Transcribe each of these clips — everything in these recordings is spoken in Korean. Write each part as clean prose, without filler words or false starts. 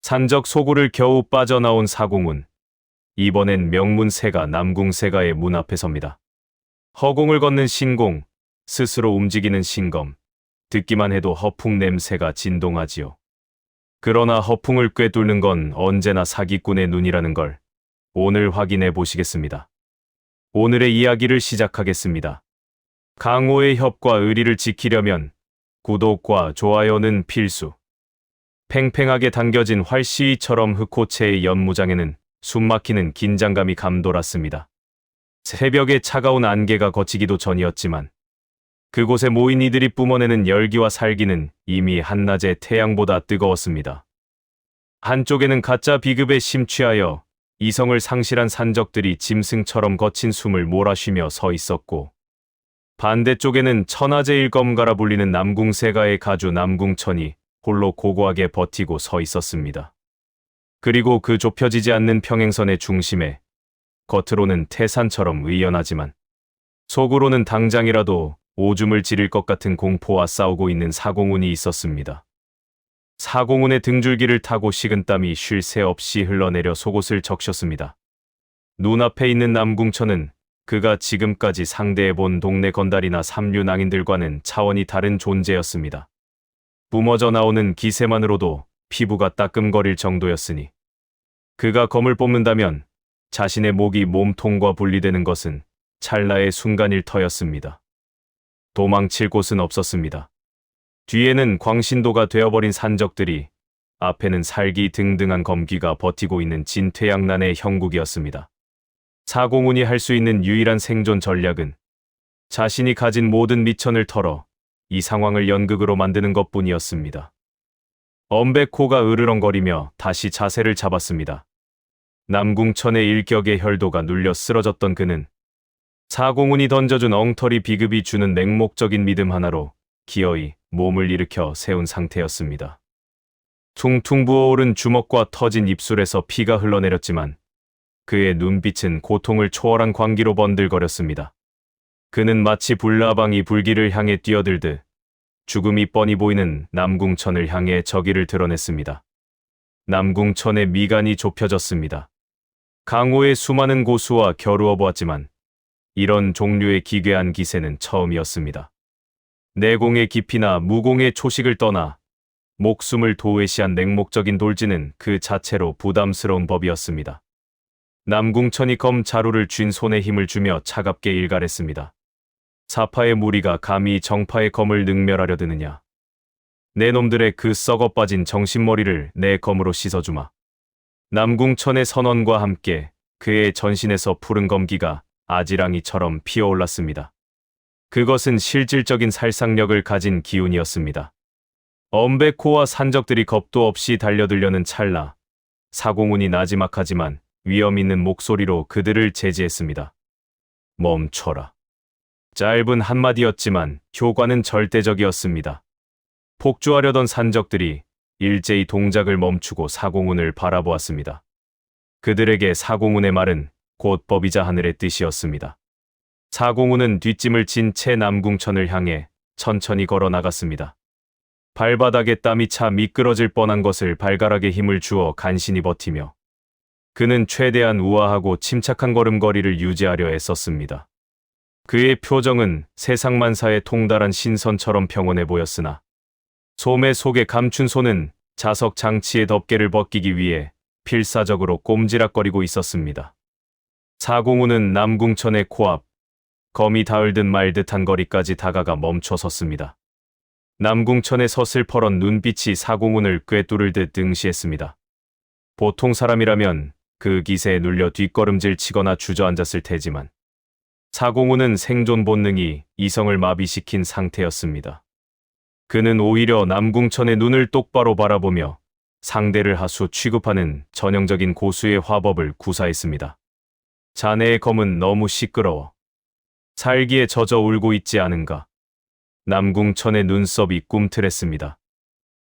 산적 소굴을 겨우 빠져나온 사공훈. 이번엔 명문세가 남궁세가의 문 앞에 섭니다. 허공을 걷는 신공, 스스로 움직이는 신검. 듣기만 해도 허풍 냄새가 진동하지요. 그러나 허풍을 꿰뚫는 건 언제나 사기꾼의 눈이라는 걸 오늘 확인해 보시겠습니다. 오늘의 이야기를 시작하겠습니다. 강호의 협과 의리를 지키려면 구독과 좋아요는 필수. 팽팽하게 당겨진 활시위처럼 흑호체의 연무장에는 숨막히는 긴장감이 감돌았습니다. 새벽의 차가운 안개가 걷히기도 전이었지만 그곳에 모인 이들이 뿜어내는 열기와 살기는 이미 한낮의 태양보다 뜨거웠습니다. 한쪽에는 가짜 비급에 심취하여 이성을 상실한 산적들이 짐승처럼 거친 숨을 몰아쉬며 서 있었고, 반대쪽에는 천하제일검가라 불리는 남궁세가의 가주 남궁천이 홀로 고고하게 버티고 서 있었습니다. 그리고 그 좁혀지지 않는 평행선의 중심에 겉으로는 태산처럼 의연하지만 속으로는 당장이라도 오줌을 지릴 것 같은 공포와 싸우고 있는 사공훈이 있었습니다. 사공훈의 등줄기를 타고 식은땀이 쉴 새 없이 흘러내려 속옷을 적셨습니다. 눈앞에 있는 남궁천은 그가 지금까지 상대해본 동네 건달이나 삼류 낭인들과는 차원이 다른 존재였습니다. 뿜어져 나오는 기세만으로도 피부가 따끔거릴 정도였으니 그가 검을 뽑는다면 자신의 목이 몸통과 분리되는 것은 찰나의 순간일 터였습니다. 도망칠 곳은 없었습니다. 뒤에는 광신도가 되어버린 산적들이, 앞에는 살기 등등한 검귀가 버티고 있는 진퇴양난의 형국이었습니다. 사공훈이 할 수 있는 유일한 생존 전략은 자신이 가진 모든 미천을 털어 이 상황을 연극으로 만드는 것뿐이었습니다. 엄백호가 으르렁거리며 다시 자세를 잡았습니다. 남궁천의 일격의 혈도가 눌려 쓰러졌던 그는 사공훈이 던져준 엉터리 비급이 주는 맹목적인 믿음 하나로 기어이 몸을 일으켜 세운 상태였습니다. 퉁퉁 부어오른 주먹과 터진 입술에서 피가 흘러내렸지만 그의 눈빛은 고통을 초월한 광기로 번들거렸습니다. 그는 마치 불나방이 불길을 향해 뛰어들듯 죽음이 뻔히 보이는 남궁천을 향해 저기를 드러냈습니다. 남궁천의 미간이 좁혀졌습니다. 강호의 수많은 고수와 겨루어 보았지만 이런 종류의 기괴한 기세는 처음이었습니다. 내공의 깊이나 무공의 초식을 떠나 목숨을 도외시한 맹목적인 돌진은 그 자체로 부담스러운 법이었습니다. 남궁천이 검 자루를 쥔 손에 힘을 주며 차갑게 일갈했습니다. 사파의 무리가 감히 정파의 검을 능멸하려 드느냐. 내 놈들의 그 썩어빠진 정신머리를 내 검으로 씻어주마. 남궁천의 선언과 함께 그의 전신에서 푸른 검기가 아지랑이처럼 피어올랐습니다. 그것은 실질적인 살상력을 가진 기운이었습니다. 엄백호와 산적들이 겁도 없이 달려들려는 찰나, 사공훈이 나지막하지만 위험 있는 목소리로 그들을 제지했습니다. 멈춰라. 짧은 한마디였지만 효과는 절대적이었습니다. 폭주하려던 산적들이 일제히 동작을 멈추고 사공훈을 바라보았습니다. 그들에게 사공훈의 말은 곧 법이자 하늘의 뜻이었습니다. 사공훈은 뒷짐을 진 채 남궁천을 향해 천천히 걸어 나갔습니다. 발바닥에 땀이 차 미끄러질 뻔한 것을 발가락에 힘을 주어 간신히 버티며 그는 최대한 우아하고 침착한 걸음걸이를 유지하려 애썼습니다. 그의 표정은 세상만사에 통달한 신선처럼 평온해 보였으나 소매 속에 감춘 손은 자석 장치의 덮개를 벗기기 위해 필사적으로 꼼지락거리고 있었습니다. 사공훈은 남궁천의 코앞, 검이 닿을 듯 말 듯한 거리까지 다가가 멈춰 섰습니다. 남궁천의 서슬퍼런 눈빛이 사공훈을 꿰뚫을 듯 응시했습니다. 보통 사람이라면 그 기세에 눌려 뒷걸음질 치거나 주저앉았을 테지만 사공훈은 생존 본능이 이성을 마비시킨 상태였습니다. 그는 오히려 남궁천의 눈을 똑바로 바라보며 상대를 하수 취급하는 전형적인 고수의 화법을 구사했습니다. 자네의 검은 너무 시끄러워. 살기에 젖어 울고 있지 않은가. 남궁천의 눈썹이 꿈틀했습니다.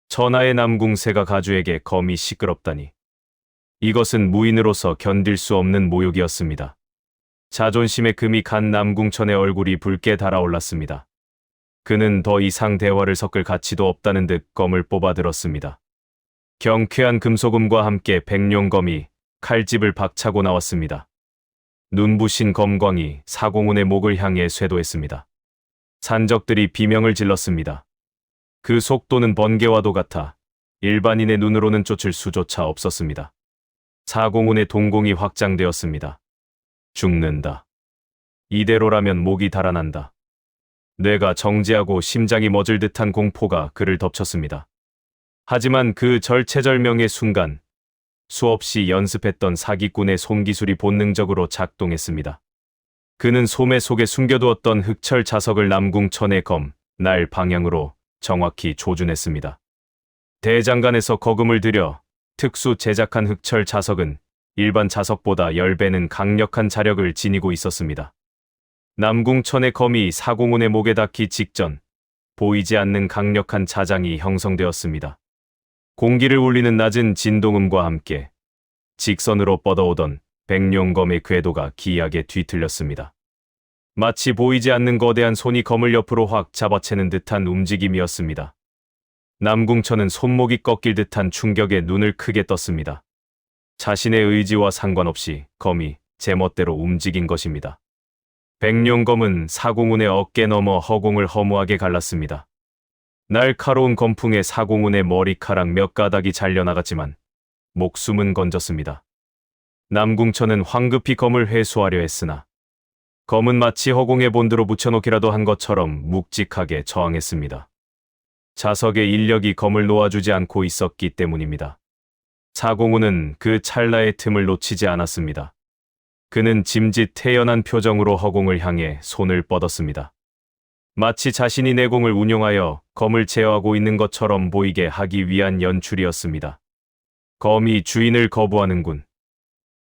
천하의 남궁세가 가주에게 검이 시끄럽다니. 이것은 무인으로서 견딜 수 없는 모욕이었습니다. 자존심에 금이 간 남궁천의 얼굴이 붉게 달아올랐습니다. 그는 더 이상 대화를 섞을 가치도 없다는 듯 검을 뽑아들었습니다. 경쾌한 금소금과 함께 백룡검이 칼집을 박차고 나왔습니다. 눈부신 검광이 사공훈의 목을 향해 쇄도했습니다. 산적들이 비명을 질렀습니다. 그 속도는 번개와도 같아 일반인의 눈으로는 쫓을 수조차 없었습니다. 사공훈의 동공이 확장되었습니다. 죽는다. 이대로라면 목이 달아난다. 뇌가 정지하고 심장이 멎을 듯한 공포가 그를 덮쳤습니다. 하지만 그 절체절명의 순간 수없이 연습했던 사기꾼의 손기술이 본능적으로 작동했습니다. 그는 소매 속에 숨겨두었던 흑철 자석을 남궁천의 검, 날 방향으로 정확히 조준했습니다. 대장간에서 거금을 들여 특수 제작한 흑철 자석은 일반 자석보다 10배는 강력한 자력을 지니고 있었습니다. 남궁천의 검이 사공훈의 목에 닿기 직전 보이지 않는 강력한 자장이 형성되었습니다. 공기를 울리는 낮은 진동음과 함께 직선으로 뻗어오던 백룡검의 궤도가 기이하게 뒤틀렸습니다. 마치 보이지 않는 거대한 손이 검을 옆으로 확 잡아채는 듯한 움직임이었습니다. 남궁천은 손목이 꺾일 듯한 충격에 눈을 크게 떴습니다. 자신의 의지와 상관없이 검이 제멋대로 움직인 것입니다. 백룡검은 사공훈의 어깨 너머 허공을 허무하게 갈랐습니다. 날카로운 검풍에 사공훈의 머리카락 몇 가닥이 잘려나갔지만 목숨은 건졌습니다. 남궁천은 황급히 검을 회수하려 했으나 검은 마치 허공에 본드로 붙여놓기라도 한 것처럼 묵직하게 저항했습니다. 자석의 인력이 검을 놓아주지 않고 있었기 때문입니다. 사공훈은 그 찰나의 틈을 놓치지 않았습니다. 그는 짐짓 태연한 표정으로 허공을 향해 손을 뻗었습니다. 마치 자신이 내공을 운용하여 검을 제어하고 있는 것처럼 보이게 하기 위한 연출이었습니다. 검이 주인을 거부하는군.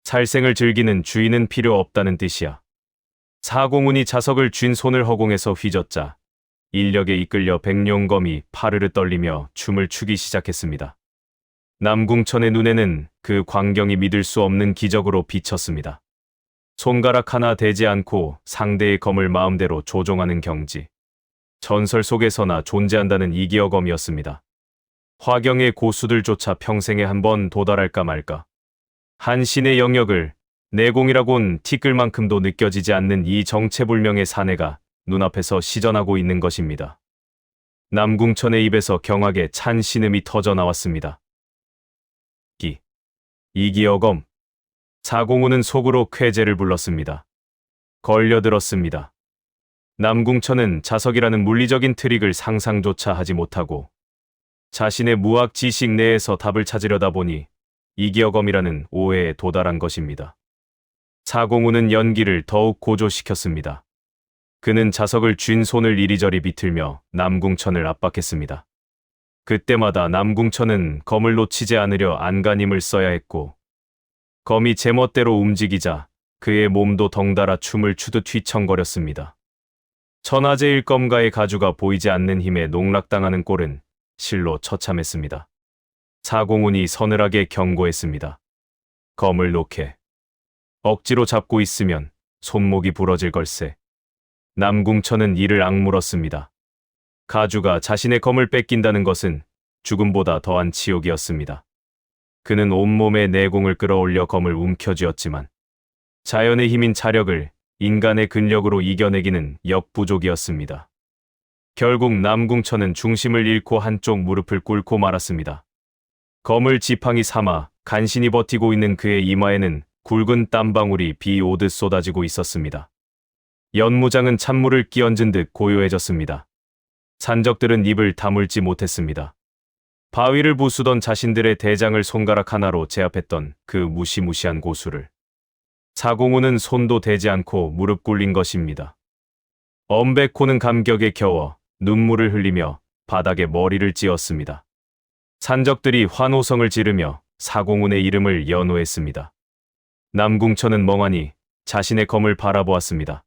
살생을 즐기는 주인은 필요 없다는 뜻이야. 사공훈이 자석을 쥔 손을 허공에서 휘젓자 인력에 이끌려 백룡검이 파르르 떨리며 춤을 추기 시작했습니다. 남궁천의 눈에는 그 광경이 믿을 수 없는 기적으로 비쳤습니다. 손가락 하나 대지 않고 상대의 검을 마음대로 조종하는 경지. 전설 속에서나 존재한다는 이기어검이었습니다. 화경의 고수들조차 평생에 한 번 도달할까 말까. 한 신의 영역을 내공이라곤 티끌만큼도 느껴지지 않는 이 정체불명의 사내가 눈앞에서 시전하고 있는 것입니다. 남궁천의 입에서 경악에 찬 신음이 터져 나왔습니다. 이기어검. 사공훈은 속으로 쾌재를 불렀습니다. 걸려들었습니다. 남궁천은 자석이라는 물리적인 트릭을 상상조차 하지 못하고 자신의 무학 지식 내에서 답을 찾으려다 보니 이기어검이라는 오해에 도달한 것입니다. 사공훈은 연기를 더욱 고조시켰습니다. 그는 자석을 쥔 손을 이리저리 비틀며 남궁천을 압박했습니다. 그때마다 남궁천은 검을 놓치지 않으려 안간힘을 써야 했고 검이 제멋대로 움직이자 그의 몸도 덩달아 춤을 추듯 휘청거렸습니다. 천하제일검가의 가주가 보이지 않는 힘에 농락당하는 꼴은 실로 처참했습니다. 사공훈이 서늘하게 경고했습니다. 검을 놓게. 억지로 잡고 있으면 손목이 부러질 걸세. 남궁천은 이를 악물었습니다. 가주가 자신의 검을 뺏긴다는 것은 죽음보다 더한 치욕이었습니다. 그는 온몸에 내공을 끌어올려 검을 움켜쥐었지만 자연의 힘인 자력을 인간의 근력으로 이겨내기는 역부족이었습니다. 결국 남궁천은 중심을 잃고 한쪽 무릎을 꿇고 말았습니다. 검을 지팡이 삼아 간신히 버티고 있는 그의 이마에는 굵은 땀방울이 비 오듯 쏟아지고 있었습니다. 연무장은 찬물을 끼얹은 듯 고요해졌습니다. 산적들은 입을 다물지 못했습니다. 바위를 부수던 자신들의 대장을 손가락 하나로 제압했던 그 무시무시한 고수를 사공훈은 손도 대지 않고 무릎 꿇린 것입니다. 엄백호는 감격에 겨워 눈물을 흘리며 바닥에 머리를 찧었습니다. 산적들이 환호성을 지르며 사공훈의 이름을 연호했습니다. 남궁천은 멍하니 자신의 검을 바라보았습니다.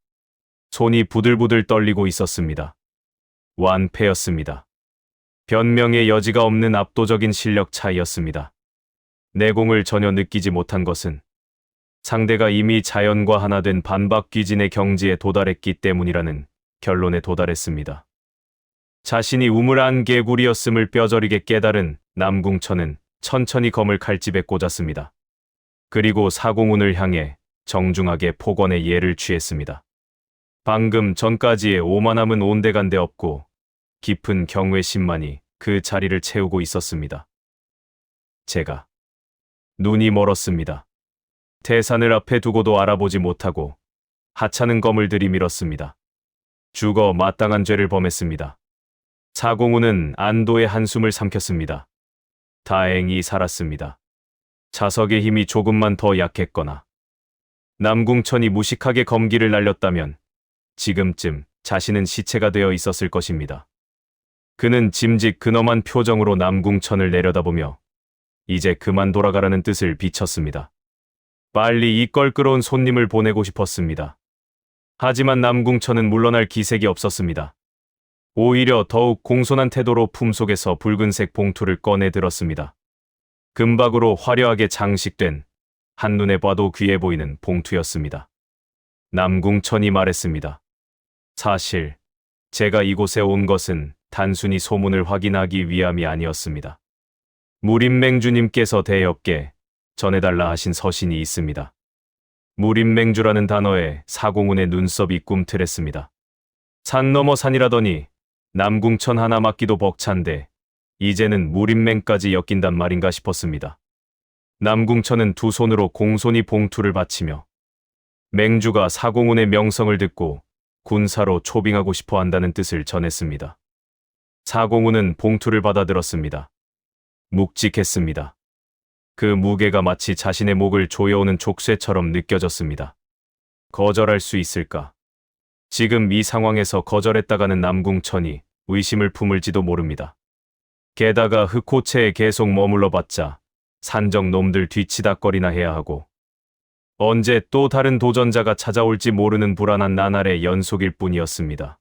손이 부들부들 떨리고 있었습니다. 완패였습니다. 변명의 여지가 없는 압도적인 실력 차이였습니다. 내공을 전혀 느끼지 못한 것은 상대가 이미 자연과 하나 된 반박귀진의 경지에 도달했기 때문이라는 결론에 도달했습니다. 자신이 우물안 개구리였음을 뼈저리게 깨달은 남궁천은 천천히 검을 칼집에 꽂았습니다. 그리고 사공훈을 향해 정중하게 폭언의 예를 취했습니다. 방금 전까지의 오만함은 온데간데 없고 깊은 경외심만이 그 자리를 채우고 있었습니다. 제가 눈이 멀었습니다. 태산을 앞에 두고도 알아보지 못하고 하찮은 검을 들이밀었습니다. 죽어 마땅한 죄를 범했습니다. 사공훈은 안도의 한숨을 삼켰습니다. 다행히 살았습니다. 자석의 힘이 조금만 더 약했거나 남궁천이 무식하게 검기를 날렸다면 지금쯤 자신은 시체가 되어 있었을 것입니다. 그는 짐짓 근엄한 표정으로 남궁천을 내려다보며 이제 그만 돌아가라는 뜻을 비쳤습니다. 빨리 이 껄끄러운 손님을 보내고 싶었습니다. 하지만 남궁천은 물러날 기색이 없었습니다. 오히려 더욱 공손한 태도로 품속에서 붉은색 봉투를 꺼내 들었습니다. 금박으로 화려하게 장식된 한눈에 봐도 귀해 보이는 봉투였습니다. 남궁천이 말했습니다. 사실 제가 이곳에 온 것은 단순히 소문을 확인하기 위함이 아니었습니다. 무림맹주님께서 대엽께 전해달라 하신 서신이 있습니다. 무림맹주라는 단어에 사공훈의 눈썹이 꿈틀했습니다. 산 넘어 산이라더니 남궁천 하나 맞기도 벅찬데 이제는 무림맹까지 엮인단 말인가 싶었습니다. 남궁천은 두 손으로 공손히 봉투를 받치며 맹주가 사공훈의 명성을 듣고 군사로 초빙하고 싶어 한다는 뜻을 전했습니다. 사공훈은 봉투를 받아들었습니다. 묵직했습니다. 그 무게가 마치 자신의 목을 조여오는 족쇄처럼 느껴졌습니다. 거절할 수 있을까? 지금 이 상황에서 거절했다가는 남궁천이 의심을 품을지도 모릅니다. 게다가 흑호체에 계속 머물러 봤자 산적 놈들 뒤치다거리나 해야 하고 언제 또 다른 도전자가 찾아올지 모르는 불안한 나날의 연속일 뿐이었습니다.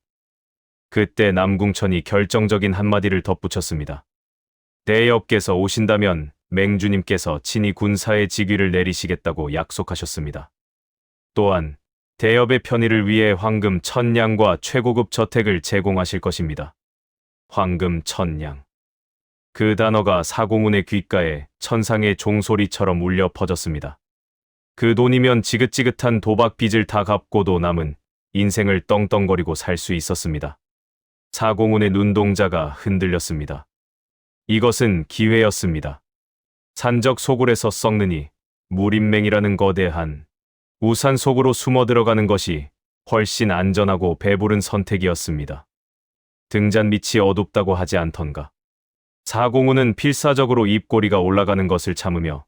그때 남궁천이 결정적인 한마디를 덧붙였습니다. 대엽께서 오신다면 맹주님께서 친히 군사의 직위를 내리시겠다고 약속하셨습니다. 또한 대엽의 편의를 위해 황금 1000냥과 최고급 저택을 제공하실 것입니다. 황금 1000냥. 그 단어가 사공훈의 귓가에 천상의 종소리처럼 울려 퍼졌습니다. 그 돈이면 지긋지긋한 도박 빚을 다 갚고도 남은 인생을 떵떵거리고 살 수 있었습니다. 사공훈의 눈동자가 흔들렸습니다. 이것은 기회였습니다. 산적 소굴에서 썩느니 무림맹이라는 거대한 우산 속으로 숨어 들어가는 것이 훨씬 안전하고 배부른 선택이었습니다. 등잔 밑이 어둡다고 하지 않던가. 사공훈은 필사적으로 입꼬리가 올라가는 것을 참으며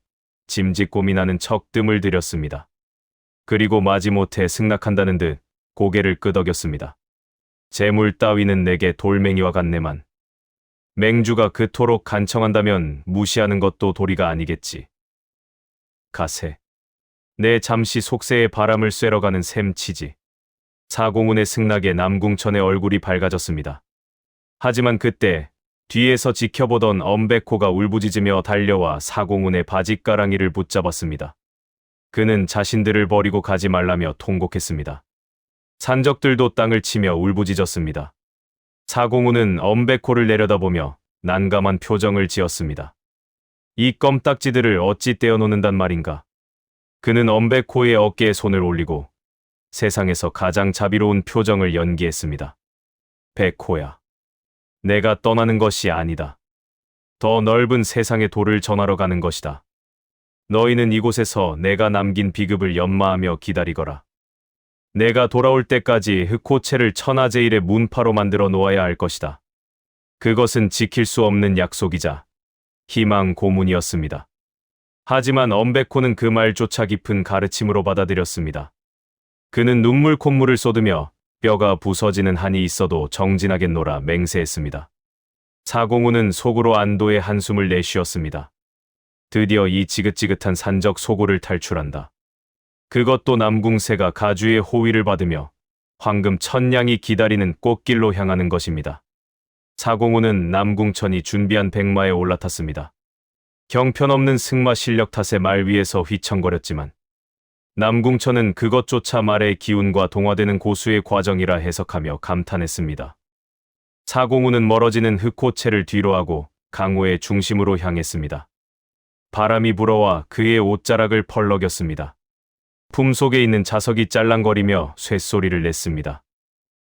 짐짓 고민하는 척 뜸을 들였습니다. 그리고 마지못해 승낙한다는 듯 고개를 끄덕였습니다. 재물 따위는 내게 돌멩이와 같네만. 맹주가 그토록 간청한다면 무시하는 것도 도리가 아니겠지. 가세. 내 잠시 속세에 바람을 쐬러 가는 셈치지. 사공훈의 승낙에 남궁천의 얼굴이 밝아졌습니다. 하지만 그때 뒤에서 지켜보던 엄백호가 울부짖으며 달려와 사공훈의 바짓가랑이를 붙잡았습니다. 그는 자신들을 버리고 가지 말라며 통곡했습니다. 산적들도 땅을 치며 울부짖었습니다. 사공훈은 엄백호를 내려다보며 난감한 표정을 지었습니다. 이 껌딱지들을 어찌 떼어놓는단 말인가. 그는 엄백호의 어깨에 손을 올리고 세상에서 가장 자비로운 표정을 연기했습니다. 백호야. 내가 떠나는 것이 아니다. 더 넓은 세상의 도를 전하러 가는 것이다. 너희는 이곳에서 내가 남긴 비급을 연마하며 기다리거라. 내가 돌아올 때까지 흑호체를 천하제일의 문파로 만들어 놓아야 할 것이다. 그것은 지킬 수 없는 약속이자 희망 고문이었습니다. 하지만 엄백호는 그 말조차 깊은 가르침으로 받아들였습니다. 그는 눈물 콧물을 쏟으며 뼈가 부서지는 한이 있어도 정진하겠노라 맹세했습니다. 사공훈은 속으로 안도의 한숨을 내쉬었습니다. 드디어 이 지긋지긋한 산적 소굴을 탈출한다. 그것도 남궁세가 가주의 호위를 받으며 황금 1000냥이 기다리는 꽃길로 향하는 것입니다. 사공훈은 남궁천이 준비한 백마에 올라탔습니다. 형편없는 승마 실력 탓에 말 위에서 휘청거렸지만 남궁천은 그것조차 말의 기운과 동화되는 고수의 과정이라 해석하며 감탄했습니다. 사공훈은 멀어지는 흑호체를 뒤로하고 강호의 중심으로 향했습니다. 바람이 불어와 그의 옷자락을 펄럭였습니다. 품속에 있는 자석이 짤랑거리며 쇳소리를 냈습니다.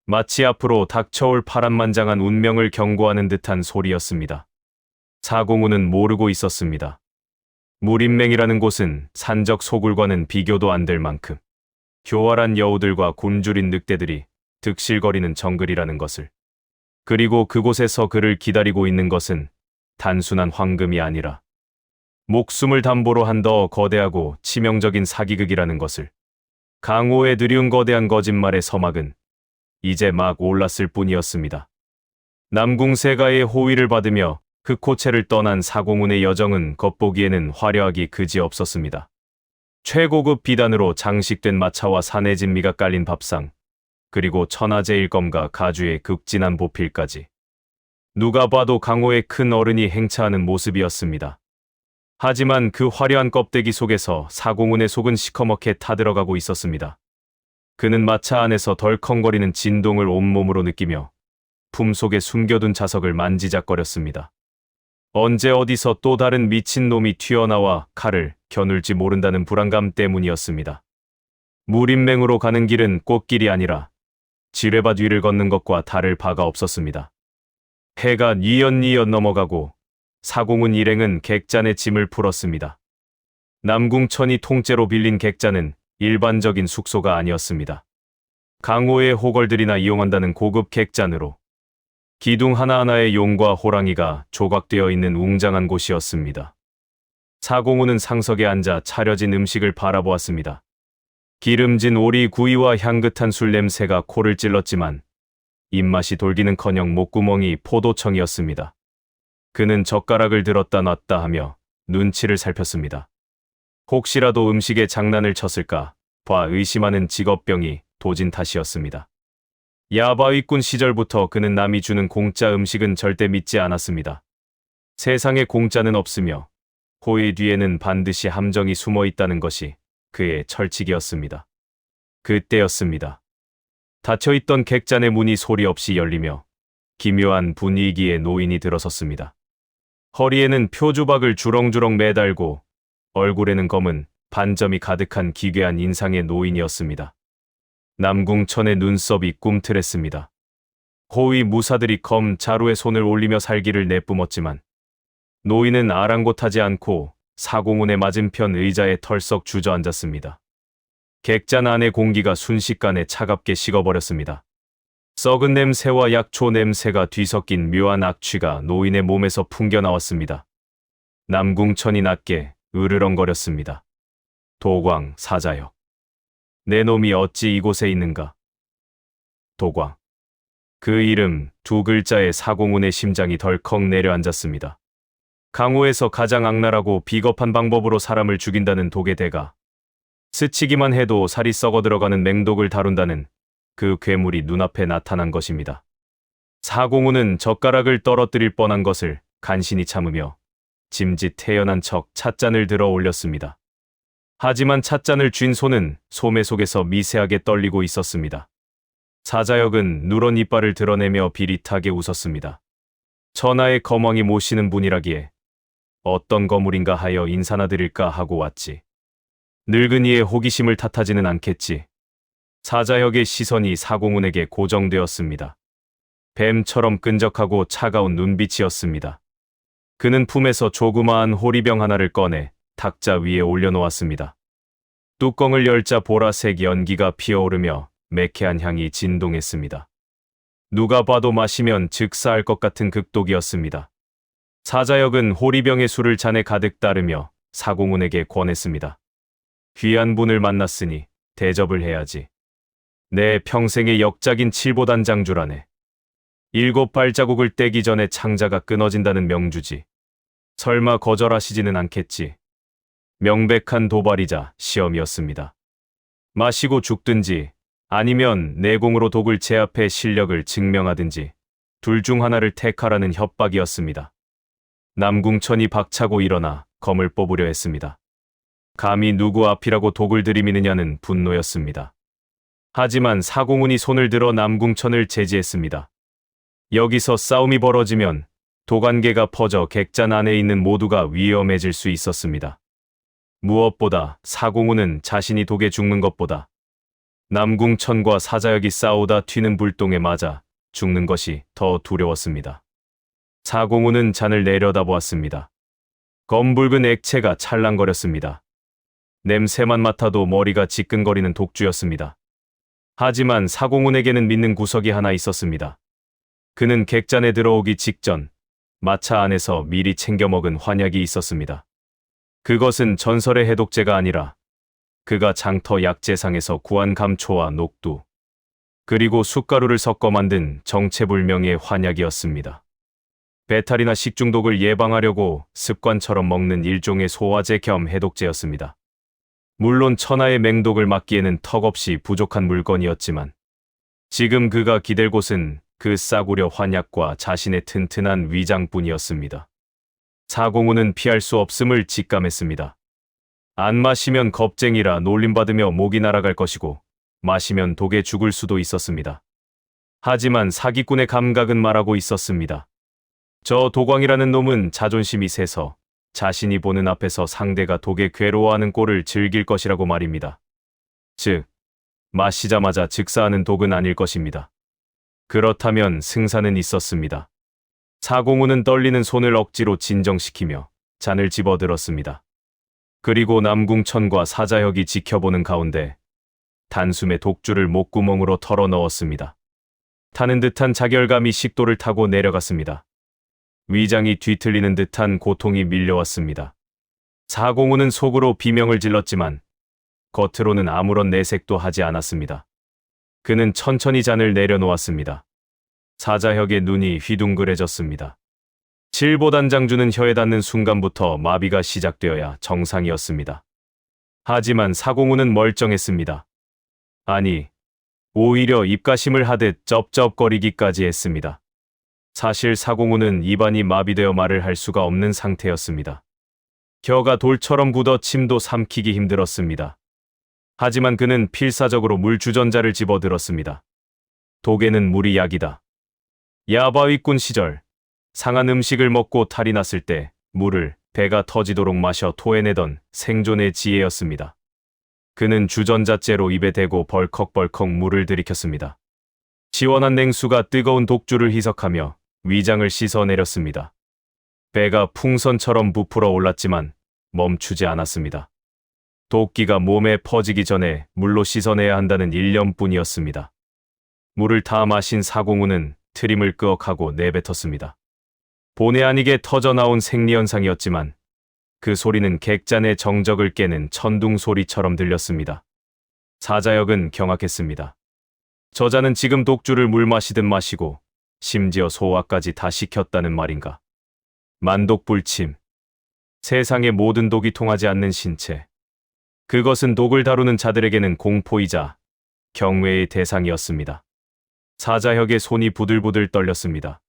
마치 앞으로 닥쳐올 파란만장한 운명을 경고하는 듯한 소리였습니다. 사공우는 모르고 있었습니다. 무림맹이라는 곳은 산적 소굴과는 비교도 안 될 만큼 교활한 여우들과 굶주린 늑대들이 득실거리는 정글이라는 것을. 그리고 그곳에서 그를 기다리고 있는 것은 단순한 황금이 아니라 목숨을 담보로 한 더 거대하고 치명적인 사기극이라는 것을. 강호의 드리운 거대한 거짓말의 서막은 이제 막 올랐을 뿐이었습니다. 남궁세가의 호위를 받으며 그 코체를 떠난 사공훈의 여정은 겉보기에는 화려하기 그지없었습니다. 최고급 비단으로 장식된 마차와 산의 진미가 깔린 밥상, 그리고 천하제 일검과 가주의 극진한 보필까지. 누가 봐도 강호의 큰 어른이 행차하는 모습이었습니다. 하지만 그 화려한 껍데기 속에서 사공훈의 속은 시커멓게 타들어가고 있었습니다. 그는 마차 안에서 덜컹거리는 진동을 온몸으로 느끼며 품속에 숨겨둔 자석을 만지작거렸습니다. 언제 어디서 또 다른 미친놈이 튀어나와 칼을 겨눌지 모른다는 불안감 때문이었습니다. 무림맹으로 가는 길은 꽃길이 아니라 지뢰밭 위를 걷는 것과 다를 바가 없었습니다. 해가 뉘엿뉘엿 넘어가고 사공훈 일행은 객잔의 짐을 풀었습니다. 남궁천이 통째로 빌린 객잔은 일반적인 숙소가 아니었습니다. 강호의 호걸들이나 이용한다는 고급 객잔으로 기둥 하나하나에 용과 호랑이가 조각되어 있는 웅장한 곳이었습니다. 사공훈은 상석에 앉아 차려진 음식을 바라보았습니다. 기름진 오리 구이와 향긋한 술 냄새가 코를 찔렀지만 입맛이 돌기는커녕 목구멍이 포도청이었습니다. 그는 젓가락을 들었다 놨다 하며 눈치를 살폈습니다. 혹시라도 음식에 장난을 쳤을까 봐 의심하는 직업병이 도진 탓이었습니다. 야바위꾼 시절부터 그는 남이 주는 공짜 음식은 절대 믿지 않았습니다. 세상에 공짜는 없으며 호의 뒤에는 반드시 함정이 숨어 있다는 것이 그의 철칙이었습니다. 그때였습니다. 닫혀있던 객잔의 문이 소리 없이 열리며 기묘한 분위기에 노인이 들어섰습니다. 허리에는 표주박을 주렁주렁 매달고 얼굴에는 검은 반점이 가득한 기괴한 인상의 노인이었습니다. 남궁천의 눈썹이 꿈틀했습니다. 호위 무사들이 검 자루에 손을 올리며 살기를 내뿜었지만 노인은 아랑곳하지 않고 사공훈의 맞은편 의자에 털썩 주저앉았습니다. 객잔 안의 공기가 순식간에 차갑게 식어버렸습니다. 썩은 냄새와 약초 냄새가 뒤섞인 묘한 악취가 노인의 몸에서 풍겨나왔습니다. 남궁천이 낮게 으르렁거렸습니다. 도광 사자역. 내 놈이 어찌 이곳에 있는가? 도광. 그 이름 두 글자에 사공훈의 심장이 덜컥 내려앉았습니다. 강호에서 가장 악랄하고 비겁한 방법으로 사람을 죽인다는 독의 대가. 스치기만 해도 살이 썩어 들어가는 맹독을 다룬다는 그 괴물이 눈앞에 나타난 것입니다. 사공훈은 젓가락을 떨어뜨릴 뻔한 것을 간신히 참으며 짐짓 태연한 척 찻잔을 들어 올렸습니다. 하지만 찻잔을 쥔 손은 소매 속에서 미세하게 떨리고 있었습니다. 사자역은 누런 이빨을 드러내며 비릿하게 웃었습니다. 천하의 거망이 모시는 분이라기에 어떤 거물인가 하여 인사나 드릴까 하고 왔지. 늙은이의 호기심을 탓하지는 않겠지. 사자역의 시선이 사공훈에게 고정되었습니다. 뱀처럼 끈적하고 차가운 눈빛이었습니다. 그는 품에서 조그마한 호리병 하나를 꺼내 탁자 위에 올려놓았습니다. 뚜껑을 열자 보라색 연기가 피어오르며 매캐한 향이 진동했습니다. 누가 봐도 마시면 즉사할 것 같은 극독이었습니다. 사자역은 호리병의 술을 잔에 가득 따르며 사공훈에게 권했습니다. 귀한 분을 만났으니 대접을 해야지. 내 평생의 역작인 칠보단 장주라네. 7발자국을 떼기 전에 창자가 끊어진다는 명주지. 설마 거절하시지는 않겠지. 명백한 도발이자 시험이었습니다. 마시고 죽든지 아니면 내공으로 독을 제압해 실력을 증명하든지 둘 중 하나를 택하라는 협박이었습니다. 남궁천이 박차고 일어나 검을 뽑으려 했습니다. 감히 누구 앞이라고 독을 들이미느냐는 분노였습니다. 하지만 사공훈이 손을 들어 남궁천을 제지했습니다. 여기서 싸움이 벌어지면 독안개가 퍼져 객잔 안에 있는 모두가 위험해질 수 있었습니다. 무엇보다 사공우는 자신이 독에 죽는 것보다 남궁천과 사자역이 싸우다 튀는 불똥에 맞아 죽는 것이 더 두려웠습니다. 사공우는 잔을 내려다보았습니다. 검붉은 액체가 찰랑거렸습니다. 냄새만 맡아도 머리가 지끈거리는 독주였습니다. 하지만 사공훈에게는 믿는 구석이 하나 있었습니다. 그는 객잔에 들어오기 직전 마차 안에서 미리 챙겨 먹은 환약이 있었습니다. 그것은 전설의 해독제가 아니라 그가 장터 약재상에서 구한 감초와 녹두 그리고 숯가루를 섞어 만든 정체불명의 환약이었습니다. 배탈이나 식중독을 예방하려고 습관처럼 먹는 일종의 소화제 겸 해독제였습니다. 물론 천하의 맹독을 막기에는 턱없이 부족한 물건이었지만 지금 그가 기댈 곳은 그 싸구려 환약과 자신의 튼튼한 위장뿐이었습니다. 사공우는 피할 수 없음을 직감했습니다. 안 마시면 겁쟁이라 놀림받으며 목이 날아갈 것이고 마시면 독에 죽을 수도 있었습니다. 하지만 사기꾼의 감각은 말하고 있었습니다. 저 도광이라는 놈은 자존심이 세서 자신이 보는 앞에서 상대가 독에 괴로워하는 꼴을 즐길 것이라고 말입니다. 즉, 마시자마자 즉사하는 독은 아닐 것입니다. 그렇다면 승산은 있었습니다. 사공우는 떨리는 손을 억지로 진정시키며 잔을 집어들었습니다. 그리고 남궁천과 사자혁이 지켜보는 가운데 단숨에 독주를 목구멍으로 털어 넣었습니다. 타는 듯한 자결감이 식도를 타고 내려갔습니다. 위장이 뒤틀리는 듯한 고통이 밀려왔습니다. 사공우는 속으로 비명을 질렀지만 겉으로는 아무런 내색도 하지 않았습니다. 그는 천천히 잔을 내려놓았습니다. 사자혁의 눈이 휘둥그레졌습니다. 칠보단장주는 혀에 닿는 순간부터 마비가 시작되어야 정상이었습니다. 하지만 사공우는 멀쩡했습니다. 아니, 오히려 입가심을 하듯 쩝쩝거리기까지 했습니다. 사실 사공우는 입안이 마비되어 말을 할 수가 없는 상태였습니다. 혀가 돌처럼 굳어 침도 삼키기 힘들었습니다. 하지만 그는 필사적으로 물 주전자를 집어들었습니다. 독에는 물이 약이다. 야바위꾼 시절 상한 음식을 먹고 탈이 났을 때 물을 배가 터지도록 마셔 토해내던 생존의 지혜였습니다. 그는 주전자째로 입에 대고 벌컥벌컥 물을 들이켰습니다. 시원한 냉수가 뜨거운 독주를 희석하며 위장을 씻어내렸습니다. 배가 풍선처럼 부풀어 올랐지만 멈추지 않았습니다. 독기가 몸에 퍼지기 전에 물로 씻어내야 한다는 일념뿐이었습니다. 물을 다 마신 사공우는 트림을 끄억하고 내뱉었습니다. 본의 아니게 터져나온 생리현상이었지만 그 소리는 객잔의 정적을 깨는 천둥 소리처럼 들렸습니다. 사자역은 경악했습니다. 저자는 지금 독주를 물 마시듯 마시고 심지어 소화까지 다 시켰다는 말인가. 만독불침. 세상의 모든 독이 통하지 않는 신체. 그것은 독을 다루는 자들에게는 공포이자 경외의 대상이었습니다. 사자혁의 손이 부들부들 떨렸습니다.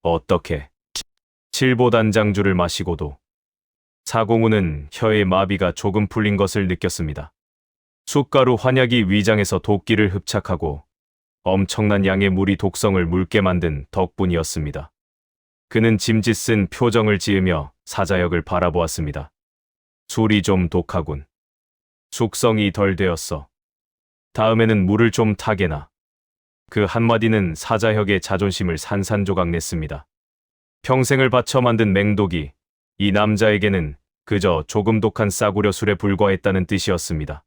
어떻게? 칠보단장주를 마시고도 사공우는 혀의 마비가 조금 풀린 것을 느꼈습니다. 숯가루 환약이 위장에서 독기를 흡착하고 엄청난 양의 물이 독성을 묽게 만든 덕분이었습니다. 그는 짐짓 쓴 표정을 지으며 사자역을 바라보았습니다. 술이 좀 독하군. 숙성이 덜 되었어. 다음에는 물을 좀 타게나. 그 한마디는 사자혁의 자존심을 산산조각 냈습니다. 평생을 바쳐 만든 맹독이 이 남자에게는 그저 조금 독한 싸구려 술에 불과했다는 뜻이었습니다.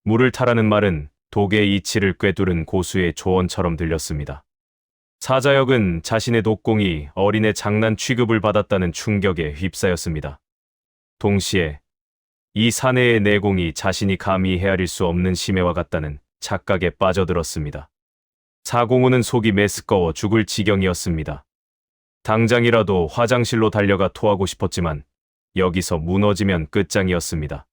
물을 타라는 말은 독의 이치를 꿰뚫은 고수의 조언처럼 들렸습니다. 사자혁은 자신의 독공이 어린애 장난 취급을 받았다는 충격에 휩싸였습니다. 동시에 이 사내의 내공이 자신이 감히 헤아릴 수 없는 심해와 같다는 착각에 빠져들었습니다. 사공우는 속이 메스꺼워 죽을 지경이었습니다. 당장이라도 화장실로 달려가 토하고 싶었지만 여기서 무너지면 끝장이었습니다.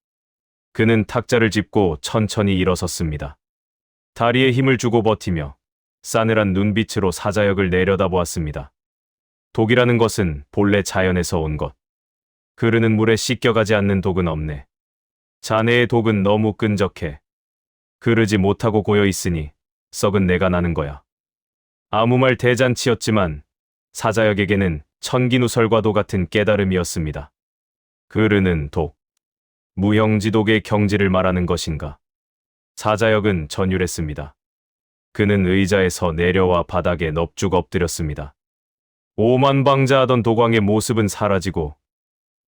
그는 탁자를 짚고 천천히 일어섰습니다. 다리에 힘을 주고 버티며 싸늘한 눈빛으로 사자역을 내려다보았습니다. 독이라는 것은 본래 자연에서 온 것. 흐르는 물에 씻겨가지 않는 독은 없네. 자네의 독은 너무 끈적해. 흐르지 못하고 고여있으니 썩은 내가 나는 거야. 아무 말 대잔치였지만 사자역에게는 천기누설과도 같은 깨달음이었습니다. 흐르는 독, 무형지독의 경지를 말하는 것인가? 사자역은 전율했습니다. 그는 의자에서 내려와 바닥에 넙죽 엎드렸습니다. 오만방자하던 도광의 모습은 사라지고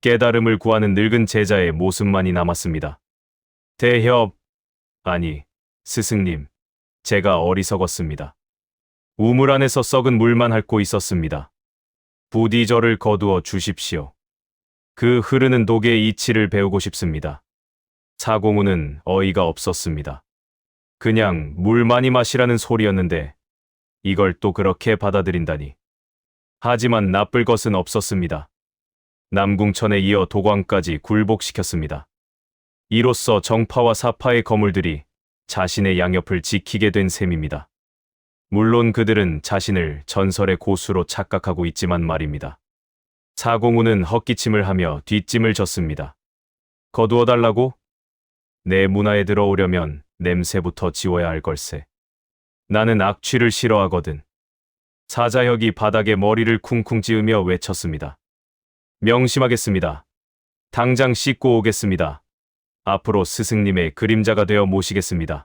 깨달음을 구하는 늙은 제자의 모습만이 남았습니다. 대협, 아니, 스승님, 제가 어리석었습니다. 우물 안에서 썩은 물만 핥고 있었습니다. 부디 저를 거두어 주십시오. 그 흐르는 독의 이치를 배우고 싶습니다. 사공우는 어이가 없었습니다. 그냥 물 많이 마시라는 소리였는데 이걸 또 그렇게 받아들인다니. 하지만 나쁠 것은 없었습니다. 남궁천에 이어 도광까지 굴복시켰습니다. 이로써 정파와 사파의 거물들이 자신의 양옆을 지키게 된 셈입니다. 물론 그들은 자신을 전설의 고수로 착각하고 있지만 말입니다. 사공우는 헛기침을 하며 뒷짐을 졌습니다. 거두어달라고? 내 문화에 들어오려면 냄새부터 지워야 할 걸세. 나는 악취를 싫어하거든. 사자혁이 바닥에 머리를 쿵쿵 찌으며 외쳤습니다. 명심하겠습니다. 당장 씻고 오겠습니다. 앞으로 스승님의 그림자가 되어 모시겠습니다.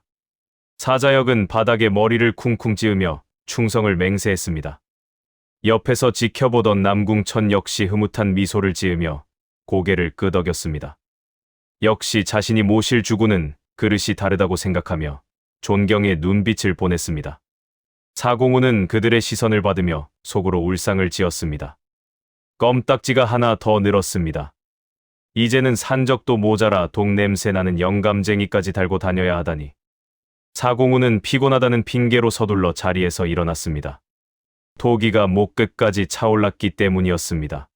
사자혁은 바닥에 머리를 쿵쿵 찌으며 충성을 맹세했습니다. 옆에서 지켜보던 남궁천 역시 흐뭇한 미소를 지으며 고개를 끄덕였습니다. 역시 자신이 모실 주군은 그릇이 다르다고 생각하며 존경의 눈빛을 보냈습니다. 사공우는 그들의 시선을 받으며 속으로 울상을 지었습니다. 껌딱지가 하나 더 늘었습니다. 이제는 산적도 모자라 독냄새 나는 영감쟁이까지 달고 다녀야 하다니. 사공우는 피곤하다는 핑계로 서둘러 자리에서 일어났습니다. 토기가 목끝까지 차올랐기 때문이었습니다.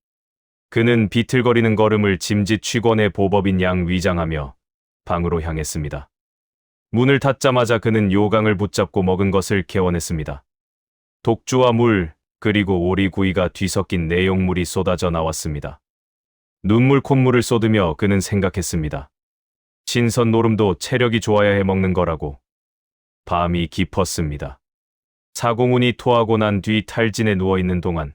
그는 비틀거리는 걸음을 짐짓 취권의 보법인 양 위장하며 방으로 향했습니다. 문을 닫자마자 그는 요강을 붙잡고 먹은 것을 개원했습니다. 독주와 물, 그리고 오리구이가 뒤섞인 내용물이 쏟아져 나왔습니다. 눈물 콧물을 쏟으며 그는 생각했습니다. 신선 노름도 체력이 좋아야 해 먹는 거라고. 밤이 깊었습니다. 사공운이 토하고 난 뒤 탈진에 누워있는 동안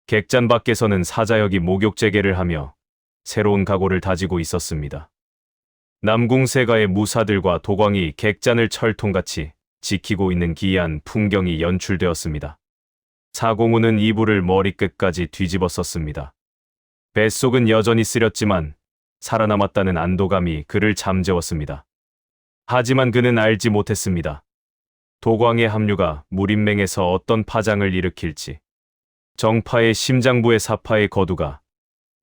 객잔 밖에서는 사자역이 목욕재개를 하며 새로운 각오를 다지고 있었습니다. 남궁세가의 무사들과 도광이 객잔을 철통같이 지키고 있는 기이한 풍경이 연출되었습니다. 사공우는 이불을 머리끝까지 뒤집어 썼습니다. 뱃속은 여전히 쓰렸지만 살아남았다는 안도감이 그를 잠재웠습니다. 하지만 그는 알지 못했습니다. 도광의 합류가 무림맹에서 어떤 파장을 일으킬지. 정파의 심장부의 사파의 거두가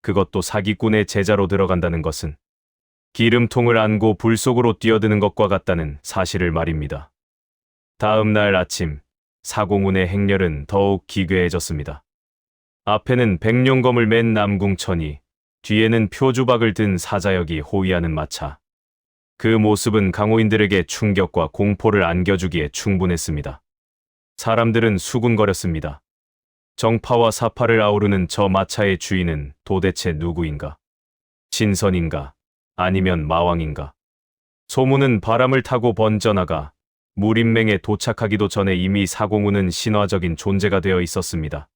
그것도 사기꾼의 제자로 들어간다는 것은 기름통을 안고 불 속으로 뛰어드는 것과 같다는 사실을 말입니다. 다음 날 아침 사공운의 행렬은 더욱 기괴해졌습니다. 앞에는 백룡검을 맨 남궁천이, 뒤에는 표주박을 든 사자역이 호위하는 마차. 그 모습은 강호인들에게 충격과 공포를 안겨주기에 충분했습니다. 사람들은 수군거렸습니다. 정파와 사파를 아우르는 저 마차의 주인은 도대체 누구인가? 신선인가? 아니면 마왕인가? 소문은 바람을 타고 번져나가 무림맹에 도착하기도 전에 이미 사공우는 신화적인 존재가 되어 있었습니다.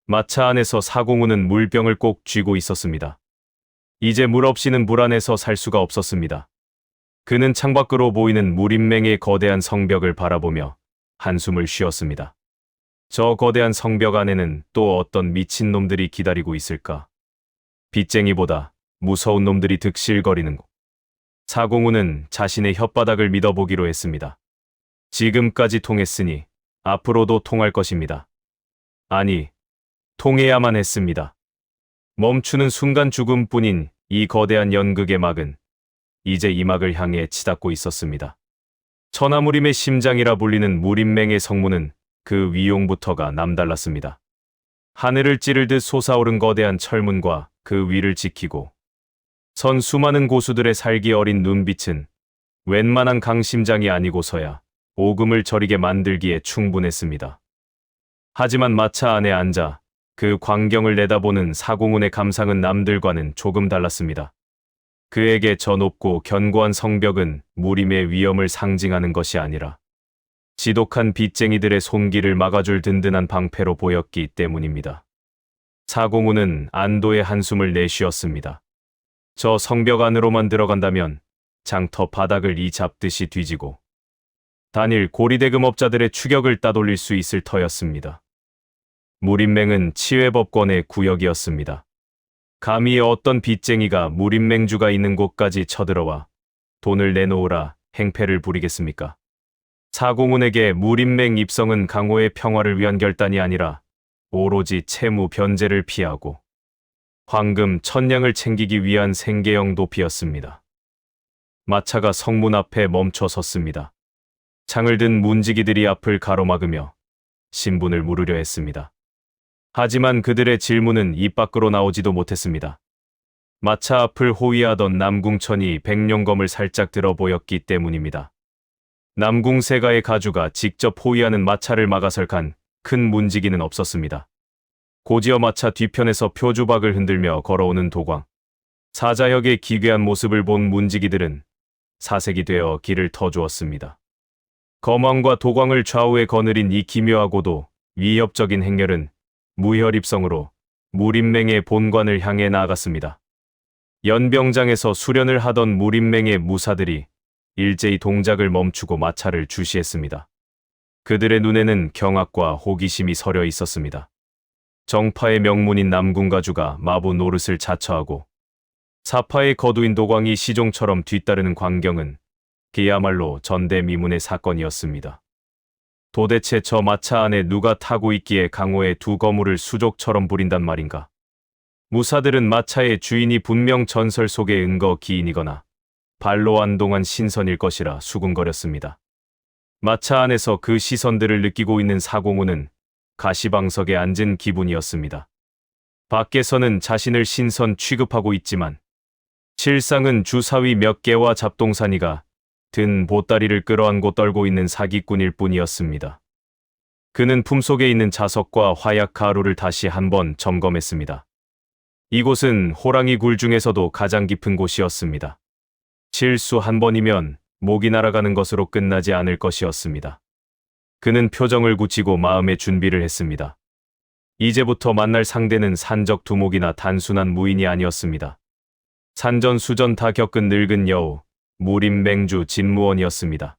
마차 안에서 사공우는 물병을 꼭 쥐고 있었습니다. 이제 물 없이는 불 안에서 살 수가 없었습니다. 그는 창밖으로 보이는 무림맹의 거대한 성벽을 바라보며 한숨을 쉬었습니다. 저 거대한 성벽 안에는 또 어떤 미친놈들이 기다리고 있을까? 빚쟁이보다 무서운 놈들이 득실거리는 곳. 사공우는 자신의 혓바닥을 믿어보기로 했습니다. 지금까지 통했으니 앞으로도 통할 것입니다. 아니, 통해야만 했습니다. 멈추는 순간 죽음뿐인 이 거대한 연극의 막은 이제 이 막을 향해 치닫고 있었습니다. 천하무림의 심장이라 불리는 무림맹의 성문은 그 위용부터가 남달랐습니다. 하늘을 찌를 듯 솟아오른 거대한 철문과 그 위를 지키고 선 수많은 고수들의 살기 어린 눈빛은 웬만한 강심장이 아니고서야 오금을 저리게 만들기에 충분했습니다. 하지만 마차 안에 앉아 그 광경을 내다보는 사공운의 감상은 남들과는 조금 달랐습니다. 그에게 저 높고 견고한 성벽은 무림의 위엄을 상징하는 것이 아니라 지독한 빚쟁이들의 손길을 막아줄 든든한 방패로 보였기 때문입니다. 사공우는 안도의 한숨을 내쉬었습니다. 저 성벽 안으로만 들어간다면 장터 바닥을 이 잡듯이 뒤지고 단일 고리대금업자들의 추격을 따돌릴 수 있을 터였습니다. 무림맹은 치외법권의 구역이었습니다. 감히 어떤 빚쟁이가 무림맹주가 있는 곳까지 쳐들어와 돈을 내놓으라 행패를 부리겠습니까? 사공훈에게 무림맹 입성은 강호의 평화를 위한 결단이 아니라 오로지 채무 변제를 피하고 황금 1000냥을 챙기기 위한 생계형 도피였습니다. 마차가 성문 앞에 멈춰 섰습니다. 창을 든 문지기들이 앞을 가로막으며 신분을 물으려 했습니다. 하지만 그들의 질문은 입 밖으로 나오지도 못했습니다. 마차 앞을 호위하던 남궁천이 백룡검을 살짝 들어 보였기 때문입니다. 남궁세가의 가주가 직접 호위하는 마차를 막아설 간 큰 문지기는 없었습니다. 고지어 마차 뒤편에서 표주박을 흔들며 걸어오는 도광, 사자역의 기괴한 모습을 본 문지기들은 사색이 되어 길을 터주었습니다. 검왕과 도광을 좌우에 거느린 이 기묘하고도 위협적인 행렬은 무혈입성으로 무림맹의 본관을 향해 나아갔습니다. 연병장에서 수련을 하던 무림맹의 무사들이 일제히 동작을 멈추고 마차를 주시했습니다. 그들의 눈에는 경악과 호기심이 서려 있었습니다. 정파의 명문인 남궁가주가 마부 노릇을 자처하고 사파의 거두인 도광이 시종처럼 뒤따르는 광경은 그야말로 전대미문의 사건이었습니다. 도대체 저 마차 안에 누가 타고 있기에 강호의 두 거물을 수족처럼 부린단 말인가? 무사들은 마차의 주인이 분명 전설 속의 은거 기인이거나 발로 안동한 신선일 것이라 수군거렸습니다. 마차 안에서 그 시선들을 느끼고 있는 사공우는 가시방석에 앉은 기분이었습니다. 밖에서는 자신을 신선 취급하고 있지만 실상은 주사위 몇 개와 잡동사니가 든 보따리를 끌어안고 떨고 있는 사기꾼일 뿐이었습니다. 그는 품속에 있는 자석과 화약 가루를 다시 한번 점검했습니다. 이곳은 호랑이 굴 중에서도 가장 깊은 곳이었습니다. 실수 한 번이면 목이 날아가는 것으로 끝나지 않을 것이었습니다. 그는 표정을 굳히고 마음의 준비를 했습니다. 이제부터 만날 상대는 산적 두목이나 단순한 무인이 아니었습니다. 산전수전 다 겪은 늙은 여우, 무림맹주 진무원이었습니다.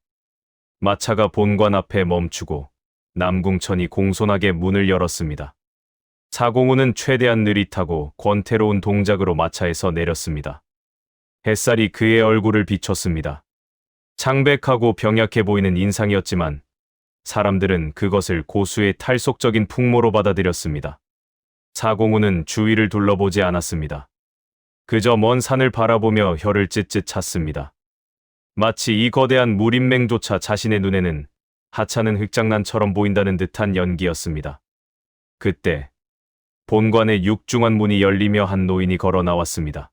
마차가 본관 앞에 멈추고 남궁천이 공손하게 문을 열었습니다. 사공우는 최대한 느릿하고 권태로운 동작으로 마차에서 내렸습니다. 햇살이 그의 얼굴을 비췄습니다. 창백하고 병약해 보이는 인상이었지만 사람들은 그것을 고수의 탈속적인 풍모로 받아들였습니다. 사공우는 주위를 둘러보지 않았습니다. 그저 먼 산을 바라보며 혀를 찢찢 찼습니다. 마치 이 거대한 무림맹조차 자신의 눈에는 하찮은 흙장난처럼 보인다는 듯한 연기였습니다. 그때 본관의 육중한 문이 열리며 한 노인이 걸어 나왔습니다.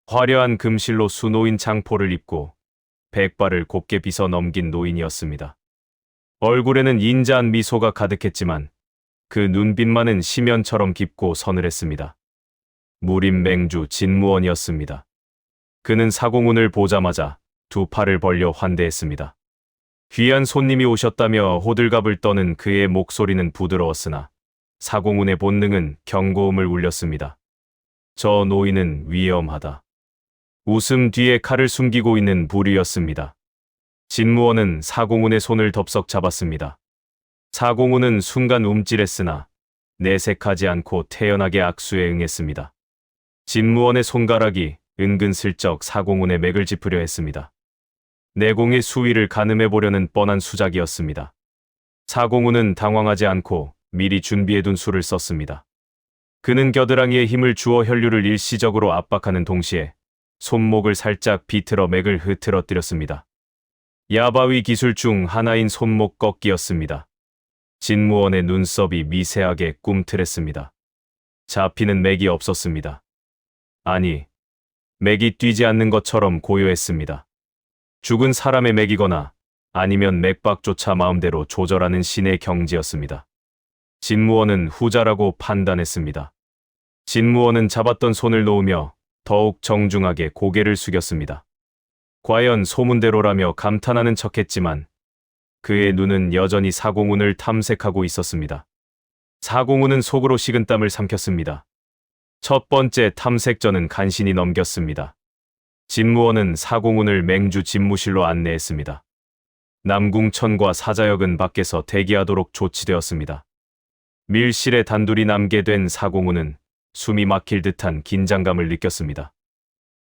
화려한 금실로 수노인 장포를 입고 백발을 곱게 빗어 넘긴 노인이었습니다. 얼굴에는 인자한 미소가 가득했지만 그 눈빛만은 심연처럼 깊고 서늘했습니다. 무림맹주 진무원이었습니다. 그는 사공운을 보자마자 두 팔을 벌려 환대했습니다. 귀한 손님이 오셨다며 호들갑을 떠는 그의 목소리는 부드러웠으나 사공운의 본능은 경고음을 울렸습니다. 저 노인은 위험하다. 웃음 뒤에 칼을 숨기고 있는 부류였습니다. 진무원은 사공운의 손을 덥석 잡았습니다. 사공운은 순간 움찔했으나 내색하지 않고 태연하게 악수에 응했습니다. 진무원의 손가락이 은근슬쩍 사공운의 맥을 짚으려 했습니다. 내공의 수위를 가늠해보려는 뻔한 수작이었습니다. 사공운은 당황하지 않고 미리 준비해둔 수를 썼습니다. 그는 겨드랑이에 힘을 주어 혈류를 일시적으로 압박하는 동시에 손목을 살짝 비틀어 맥을 흐트러뜨렸습니다. 야바위 기술 중 하나인 손목 꺾기였습니다. 진무원의 눈썹이 미세하게 꿈틀했습니다. 잡히는 맥이 없었습니다. 아니, 맥이 뛰지 않는 것처럼 고요했습니다. 죽은 사람의 맥이거나 아니면 맥박조차 마음대로 조절하는 신의 경지였습니다. 진무원은 후자라고 판단했습니다. 진무원은 잡았던 손을 놓으며 더욱 정중하게 고개를 숙였습니다. 과연 소문대로라며 감탄하는 척했지만 그의 눈은 여전히 사공훈을 탐색하고 있었습니다. 사공훈은 속으로 식은땀을 삼켰습니다. 첫 번째 탐색전은 간신히 넘겼습니다. 진무원은 사공훈을 맹주 집무실로 안내했습니다. 남궁천과 사자역은 밖에서 대기하도록 조치되었습니다. 밀실에 단둘이 남게 된 사공훈은 숨이 막힐 듯한 긴장감을 느꼈습니다.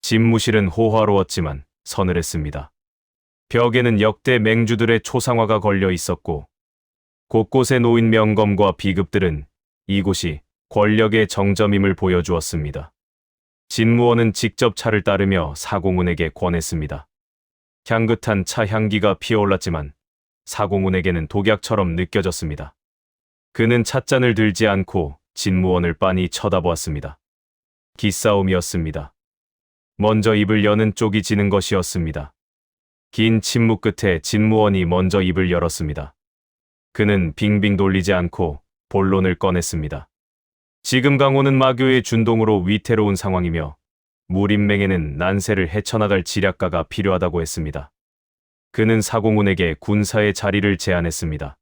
집무실은 호화로웠지만 서늘했습니다. 벽에는 역대 맹주들의 초상화가 걸려 있었고 곳곳에 놓인 명검과 비급들은 이곳이 권력의 정점임을 보여주었습니다. 진무원은 직접 차를 따르며 사공훈에게 권했습니다. 향긋한 차 향기가 피어올랐지만 사공훈에게는 독약처럼 느껴졌습니다. 그는 찻잔을 들지 않고 진무원을 빤히 쳐다보았습니다. 기싸움이었습니다. 먼저 입을 여는 쪽이 지는 것이었습니다. 긴 침묵 끝에 진무원이 먼저 입을 열었습니다. 그는 빙빙 돌리지 않고 본론을 꺼냈습니다. 지금 강호는 마교의 준동으로 위태로운 상황이며 무림맹에는 난세를 헤쳐나갈 지략가가 필요하다고 했습니다. 그는 사공훈에게 군사의 자리를 제안했습니다.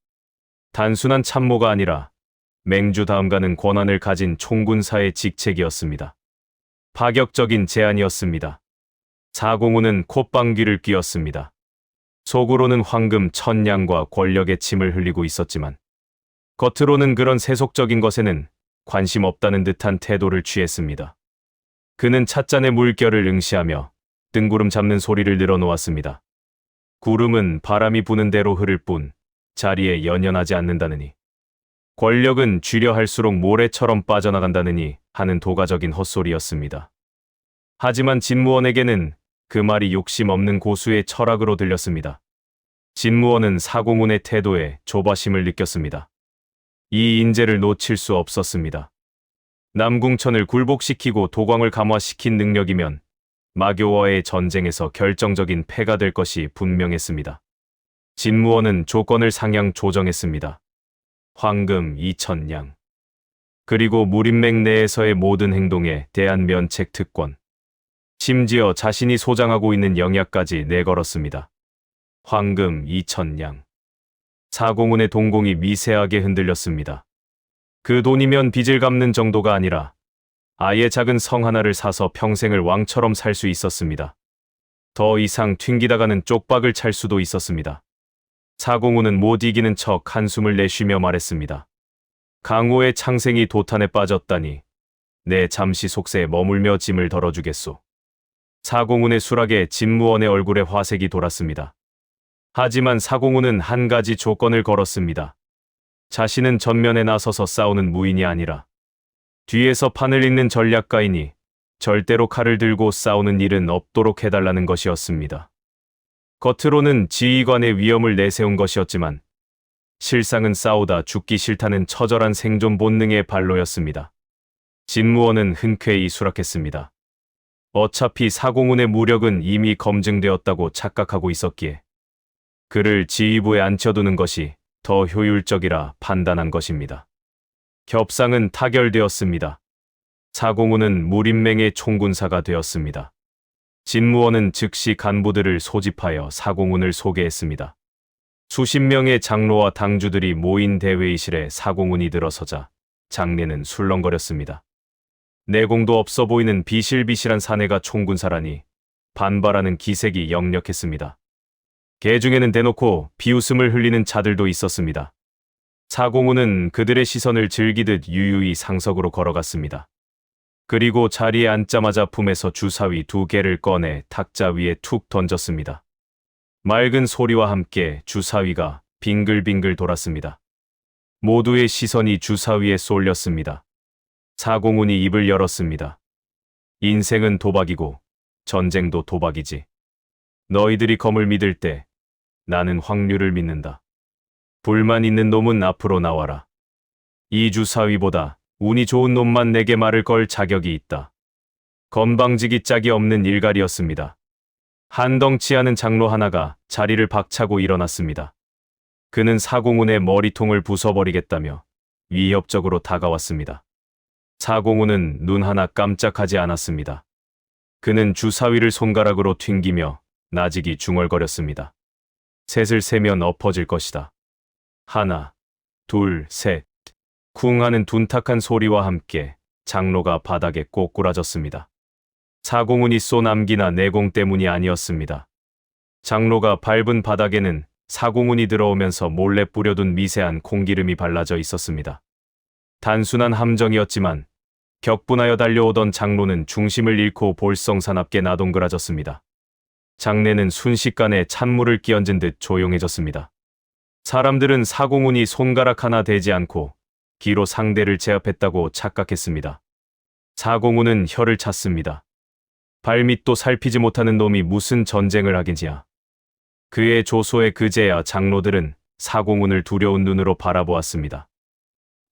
단순한 참모가 아니라 맹주 다음가는 권한을 가진 총군사의 직책이었습니다. 파격적인 제안이었습니다. 사공훈은 콧방귀를 뀌었습니다. 속으로는 황금 천냥과 권력의 침을 흘리고 있었지만 겉으로는 그런 세속적인 것에는 관심 없다는 듯한 태도를 취했습니다. 그는 찻잔의 물결을 응시하며 뜬구름 잡는 소리를 늘어놓았습니다. 구름은 바람이 부는 대로 흐를 뿐 자리에 연연하지 않는다느니, 권력은 쥐려 할수록 모래처럼 빠져나간다느니 하는 도가적인 헛소리였습니다. 하지만 진무원에게는 그 말이 욕심 없는 고수의 철학으로 들렸습니다. 진무원은 사공훈의 태도에 조바심을 느꼈습니다. 이 인재를 놓칠 수 없었습니다. 남궁천을 굴복시키고 도광을 감화시킨 능력이면 마교와의 전쟁에서 결정적인 패가 될 것이 분명했습니다. 진무원은 조건을 상향 조정했습니다. 황금 2,000냥, 그리고 무림맹 내에서의 모든 행동에 대한 면책 특권, 심지어 자신이 소장하고 있는 영약까지 내걸었습니다. 황금 2,000냥. 사공훈의 동공이 미세하게 흔들렸습니다. 그 돈이면 빚을 갚는 정도가 아니라 아예 작은 성 하나를 사서 평생을 왕처럼 살 수 있었습니다. 더 이상 튕기다가는 쪽박을 찰 수도 있었습니다. 사공훈은 못 이기는 척 한숨을 내쉬며 말했습니다. 강호의 창생이 도탄에 빠졌다니 내 잠시 속세에 머물며 짐을 덜어주겠소. 사공훈의 수락에 진무원의 얼굴에 화색이 돌았습니다. 하지만 사공훈은 한 가지 조건을 걸었습니다. 자신은 전면에 나서서 싸우는 무인이 아니라 뒤에서 판을 잇는 전략가이니 절대로 칼을 들고 싸우는 일은 없도록 해달라는 것이었습니다. 겉으로는 지휘관의 위엄을 내세운 것이었지만 실상은 싸우다 죽기 싫다는 처절한 생존 본능의 발로였습니다. 진무원은 흔쾌히 수락했습니다. 어차피 사공훈의 무력은 이미 검증되었다고 착각하고 있었기에 그를 지휘부에 앉혀두는 것이 더 효율적이라 판단한 것입니다. 협상은 타결되었습니다. 사공훈은 무림맹의 총군사가 되었습니다. 진무원은 즉시 간부들을 소집하여 사공훈을 소개했습니다. 수십 명의 장로와 당주들이 모인 대회의실에 사공훈이 들어서자 장례는 술렁거렸습니다. 내공도 없어 보이는 비실비실한 사내가 총군사라니 반발하는 기색이 역력했습니다. 개 중에는 대놓고 비웃음을 흘리는 자들도 있었습니다. 사공훈은 그들의 시선을 즐기듯 유유히 상석으로 걸어갔습니다. 그리고 자리에 앉자마자 품에서 주사위 2개를 꺼내 탁자 위에 툭 던졌습니다. 맑은 소리와 함께 주사위가 빙글빙글 돌았습니다. 모두의 시선이 주사위에 쏠렸습니다. 사공훈이 입을 열었습니다. 인생은 도박이고 전쟁도 도박이지. 너희들이 검을 믿을 때 나는 확률을 믿는다. 불만 있는 놈은 앞으로 나와라. 이 주사위보다 운이 좋은 놈만 내게 말을 걸 자격이 있다. 건방지기 짝이 없는 일갈이었습니다. 한덩치하는 장로 하나가 자리를 박차고 일어났습니다. 그는 사공훈의 머리통을 부숴버리겠다며 위협적으로 다가왔습니다. 사공훈은 눈 하나 깜짝하지 않았습니다. 그는 주사위를 손가락으로 튕기며 나직이 중얼거렸습니다. 셋을 세면 엎어질 것이다. 하나, 둘, 셋. 쿵 하는 둔탁한 소리와 함께 장로가 바닥에 꼬꾸라졌습니다. 사공훈이 쏜 암기나 내공 때문이 아니었습니다. 장로가 밟은 바닥에는 사공훈이 들어오면서 몰래 뿌려둔 미세한 콩기름이 발라져 있었습니다. 단순한 함정이었지만 격분하여 달려오던 장로는 중심을 잃고 볼썽사납게 나동그라졌습니다. 장내는 순식간에 찬물을 끼얹은 듯 조용해졌습니다. 사람들은 사공훈이 손가락 하나 대지 않고 기로 상대를 제압했다고 착각했습니다. 사공훈은 혀를 찼습니다. 발밑도 살피지 못하는 놈이 무슨 전쟁을 하긴지야. 그의 조소에 그제야 장로들은 사공훈을 두려운 눈으로 바라보았습니다.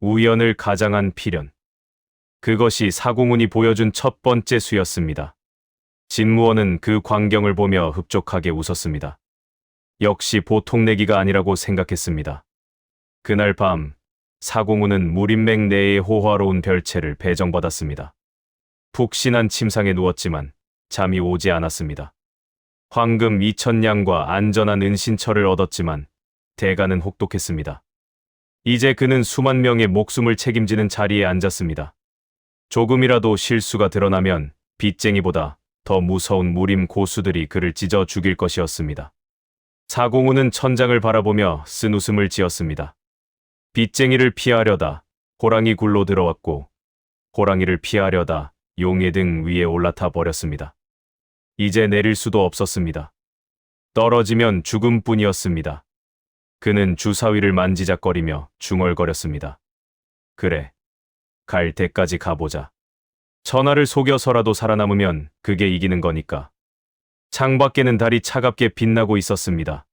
우연을 가장한 필연. 그것이 사공훈이 보여준 첫 번째 수였습니다. 진무원은 그 광경을 보며 흡족하게 웃었습니다. 역시 보통 내기가 아니라고 생각했습니다. 그날 밤 사공훈은 무림맥 내의 호화로운 별채를 배정받았습니다. 푹신한 침상에 누웠지만 잠이 오지 않았습니다. 황금 2000냥과 안전한 은신처를 얻었지만 대가는 혹독했습니다. 이제 그는 수만 명의 목숨을 책임지는 자리에 앉았습니다. 조금이라도 실수가 드러나면 빚쟁이보다 더 무서운 무림 고수들이 그를 찢어 죽일 것이었습니다. 사공훈은 천장을 바라보며 쓴웃음을 지었습니다. 빚쟁이를 피하려다 호랑이 굴로 들어왔고 호랑이를 피하려다 용의 등 위에 올라타 버렸습니다. 이제 내릴 수도 없었습니다. 떨어지면 죽음뿐이었습니다. 그는 주사위를 만지작거리며 중얼거렸습니다. 그래, 갈 때까지 가보자. 천하를 속여서라도 살아남으면 그게 이기는 거니까. 창밖에는 달이 차갑게 빛나고 있었습니다.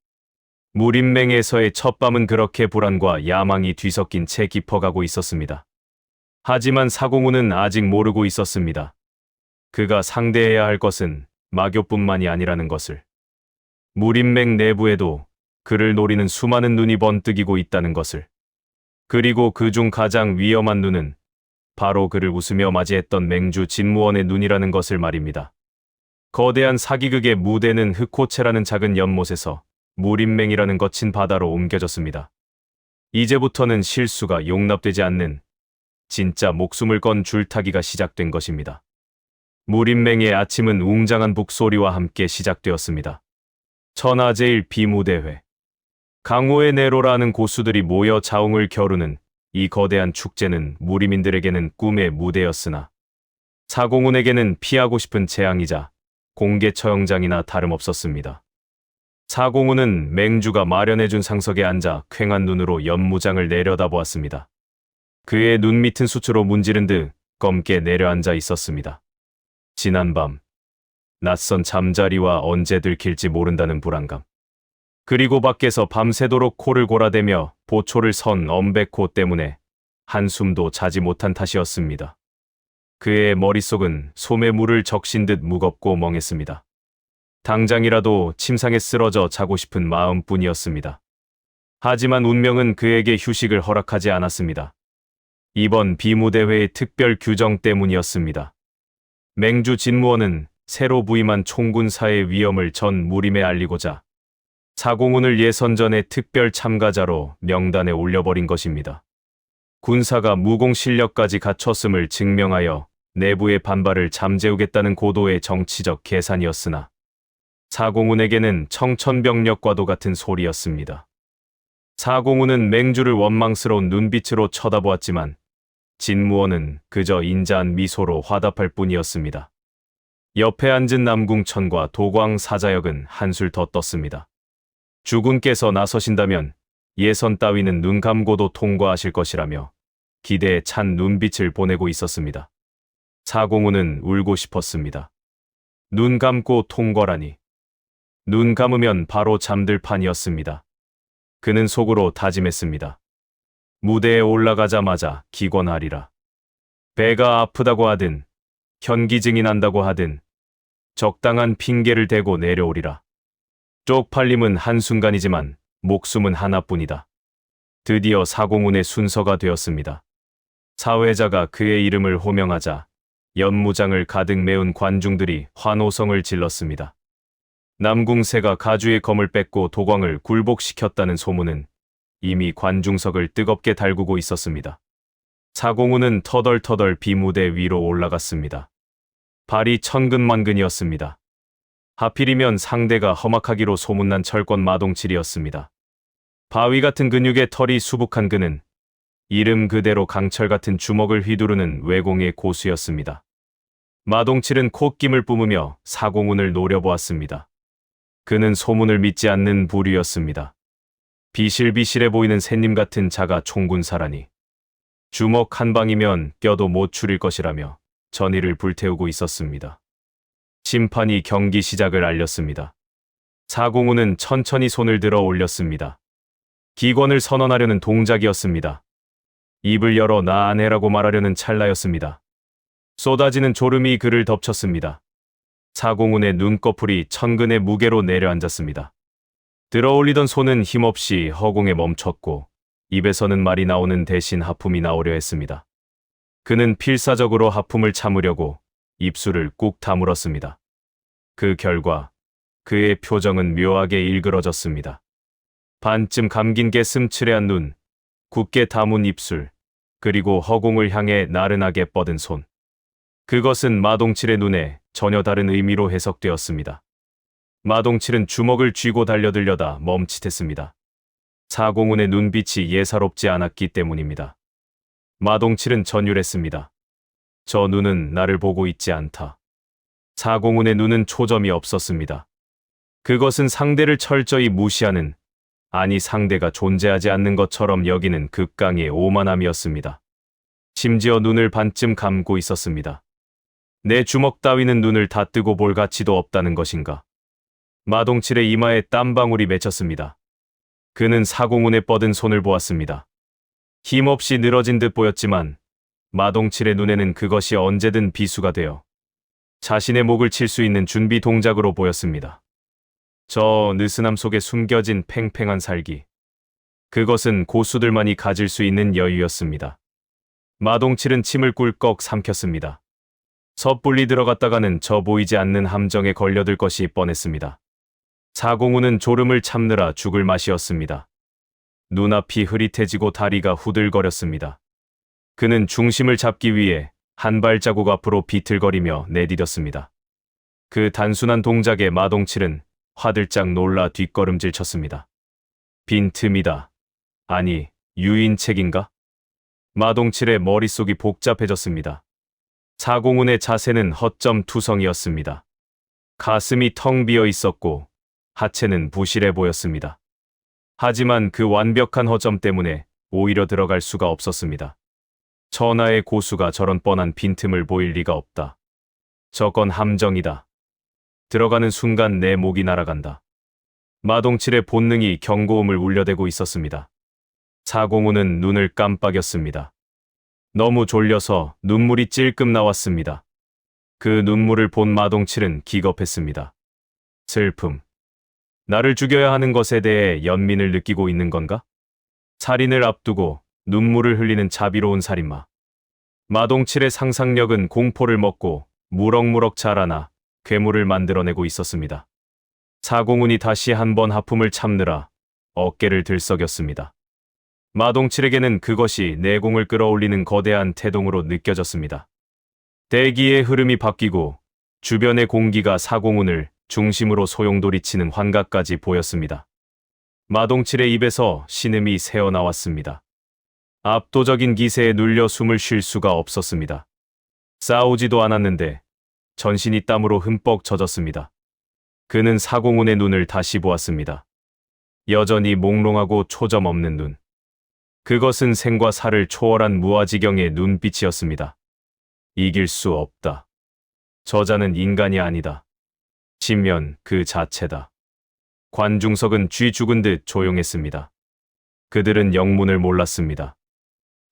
무림맹에서의 첫 밤은 그렇게 불안과 야망이 뒤섞인 채 깊어가고 있었습니다. 하지만 사공훈은 아직 모르고 있었습니다. 그가 상대해야 할 것은 마교뿐만이 아니라는 것을. 무림맹 내부에도 그를 노리는 수많은 눈이 번뜩이고 있다는 것을. 그리고 그중 가장 위험한 눈은 바로 그를 웃으며 맞이했던 맹주 진무원의 눈이라는 것을 말입니다. 거대한 사기극의 무대는 흑호체라는 작은 연못에서 무림맹이라는 거친 바다로 옮겨졌습니다. 이제부터는 실수가 용납되지 않는 진짜 목숨을 건 줄타기가 시작된 것입니다. 무림맹의 아침은 웅장한 북소리와 함께 시작되었습니다. 천하제일 비무대회. 강호의 내로라는 고수들이 모여 자웅을 겨루는 이 거대한 축제는 무림인들에게는 꿈의 무대였으나 사공훈에게는 피하고 싶은 재앙이자 공개 처형장이나 다름없었습니다. 사공훈은 맹주가 마련해준 상석에 앉아 퀭한 눈으로 연무장을 내려다보았습니다. 그의 눈 밑은 수초로 문지른 듯 검게 내려앉아 있었습니다. 지난밤, 낯선 잠자리와 언제 들킬지 모른다는 불안감. 그리고 밖에서 밤새도록 코를 골아대며 보초를 선 엄백호 때문에 한숨도 자지 못한 탓이었습니다. 그의 머릿속은 솜에 물을 적신 듯 무겁고 멍했습니다. 당장이라도 침상에 쓰러져 자고 싶은 마음뿐이었습니다. 하지만 운명은 그에게 휴식을 허락하지 않았습니다. 이번 비무대회의 특별 규정 때문이었습니다. 맹주 진무원은 새로 부임한 총군사의 위험을 전 무림에 알리고자 사공훈을 예선전의 특별 참가자로 명단에 올려버린 것입니다. 군사가 무공 실력까지 갖췄음을 증명하여 내부의 반발을 잠재우겠다는 고도의 정치적 계산이었으나 사공훈에게는 청천벽력과도 같은 소리였습니다. 사공훈은 맹주를 원망스러운 눈빛으로 쳐다보았지만 진무원은 그저 인자한 미소로 화답할 뿐이었습니다. 옆에 앉은 남궁천과 도광 사자역은 한술 더 떴습니다. 주군께서 나서신다면 예선 따위는 눈 감고도 통과하실 것이라며 기대에 찬 눈빛을 보내고 있었습니다. 사공훈은 울고 싶었습니다. 눈 감고 통과라니. 눈 감으면 바로 잠들 판이었습니다. 그는 속으로 다짐했습니다. 무대에 올라가자마자 기권하리라. 배가 아프다고 하든 현기증이 난다고 하든 적당한 핑계를 대고 내려오리라. 쪽팔림은 한순간이지만 목숨은 하나뿐이다. 드디어 사공훈의 순서가 되었습니다. 사회자가 그의 이름을 호명하자 연무장을 가득 메운 관중들이 환호성을 질렀습니다. 남궁세가 가주의 검을 뺏고 도광을 굴복시켰다는 소문은 이미 관중석을 뜨겁게 달구고 있었습니다. 사공우는 터덜터덜 비무대 위로 올라갔습니다. 발이 천근만근이었습니다. 하필이면 상대가 험악하기로 소문난 철권 마동칠이었습니다. 바위 같은 근육에 털이 수북한 그는 이름 그대로 강철 같은 주먹을 휘두르는 외공의 고수였습니다. 마동칠은 콧김을 뿜으며 사공운을 노려보았습니다. 그는 소문을 믿지 않는 부류였습니다. 비실비실해 보이는 샌님 같은 자가 총군사라니. 주먹 한 방이면 껴도 못 추릴 것이라며 전의를 불태우고 있었습니다. 심판이 경기 시작을 알렸습니다. 사공우는 천천히 손을 들어 올렸습니다. 기권을 선언하려는 동작이었습니다. 입을 열어 나 안 해라고 말하려는 찰나였습니다. 쏟아지는 졸음이 그를 덮쳤습니다. 사공운의 눈꺼풀이 천근의 무게로 내려앉았습니다. 들어올리던 손은 힘없이 허공에 멈췄고 입에서는 말이 나오는 대신 하품이 나오려 했습니다. 그는 필사적으로 하품을 참으려고 입술을 꾹 다물었습니다. 그 결과 그의 표정은 묘하게 일그러졌습니다. 반쯤 감긴 게 슴츠레한 눈, 굳게 다문 입술, 그리고 허공을 향해 나른하게 뻗은 손. 그것은 마동칠의 눈에 전혀 다른 의미로 해석되었습니다. 마동칠은 주먹을 쥐고 달려들려다 멈칫했습니다. 사공운의 눈빛이 예사롭지 않았기 때문입니다. 마동칠은 전율했습니다. 저 눈은 나를 보고 있지 않다. 사공운의 눈은 초점이 없었습니다. 그것은 상대를 철저히 무시하는, 아니 상대가 존재하지 않는 것처럼 여기는 극강의 오만함이었습니다. 심지어 눈을 반쯤 감고 있었습니다. 내 주먹 따위는 눈을 다 뜨고 볼 가치도 없다는 것인가. 마동칠의 이마에 땀방울이 맺혔습니다. 그는 사공운의 뻗은 손을 보았습니다. 힘없이 늘어진 듯 보였지만 마동칠의 눈에는 그것이 언제든 비수가 되어 자신의 목을 칠 수 있는 준비 동작으로 보였습니다. 저 느슨함 속에 숨겨진 팽팽한 살기. 그것은 고수들만이 가질 수 있는 여유였습니다. 마동칠은 침을 꿀꺽 삼켰습니다. 섣불리 들어갔다가는 저 보이지 않는 함정에 걸려들 것이 뻔했습니다. 사공우는 졸음을 참느라 죽을 맛이었습니다. 눈앞이 흐릿해지고 다리가 후들거렸습니다. 그는 중심을 잡기 위해 한 발자국 앞으로 비틀거리며 내디뎠습니다. 그 단순한 동작에 마동칠은 화들짝 놀라 뒷걸음질 쳤습니다. 빈틈이다. 아니, 유인책인가? 마동칠의 머릿속이 복잡해졌습니다. 사공운의 자세는 허점투성이었습니다. 가슴이 텅 비어 있었고 하체는 부실해 보였습니다. 하지만 그 완벽한 허점 때문에 오히려 들어갈 수가 없었습니다. 천하의 고수가 저런 뻔한 빈틈을 보일 리가 없다. 저건 함정이다. 들어가는 순간 내 목이 날아간다. 마동칠의 본능이 경고음을 울려대고 있었습니다. 사공우는 눈을 깜빡였습니다. 너무 졸려서 눈물이 찔끔 나왔습니다. 그 눈물을 본 마동칠은 기겁했습니다. 슬픔. 나를 죽여야 하는 것에 대해 연민을 느끼고 있는 건가? 살인을 앞두고 눈물을 흘리는 자비로운 살인마. 마동칠의 상상력은 공포를 먹고 무럭무럭 자라나 괴물을 만들어내고 있었습니다. 사공운이 다시 한번 하품을 참느라 어깨를 들썩였습니다. 마동칠에게는 그것이 내공을 끌어올리는 거대한 태동으로 느껴졌습니다. 대기의 흐름이 바뀌고 주변의 공기가 사공운을 중심으로 소용돌이치는 환각까지 보였습니다. 마동칠의 입에서 신음이 새어나왔습니다. 압도적인 기세에 눌려 숨을 쉴 수가 없었습니다. 싸우지도 않았는데 전신이 땀으로 흠뻑 젖었습니다. 그는 사공운의 눈을 다시 보았습니다. 여전히 몽롱하고 초점 없는 눈. 그것은 생과 사를 초월한 무아지경의 눈빛이었습니다. 이길 수 없다. 저자는 인간이 아니다. 지면 그 자체다. 관중석은 쥐 죽은 듯 조용했습니다. 그들은 영문을 몰랐습니다.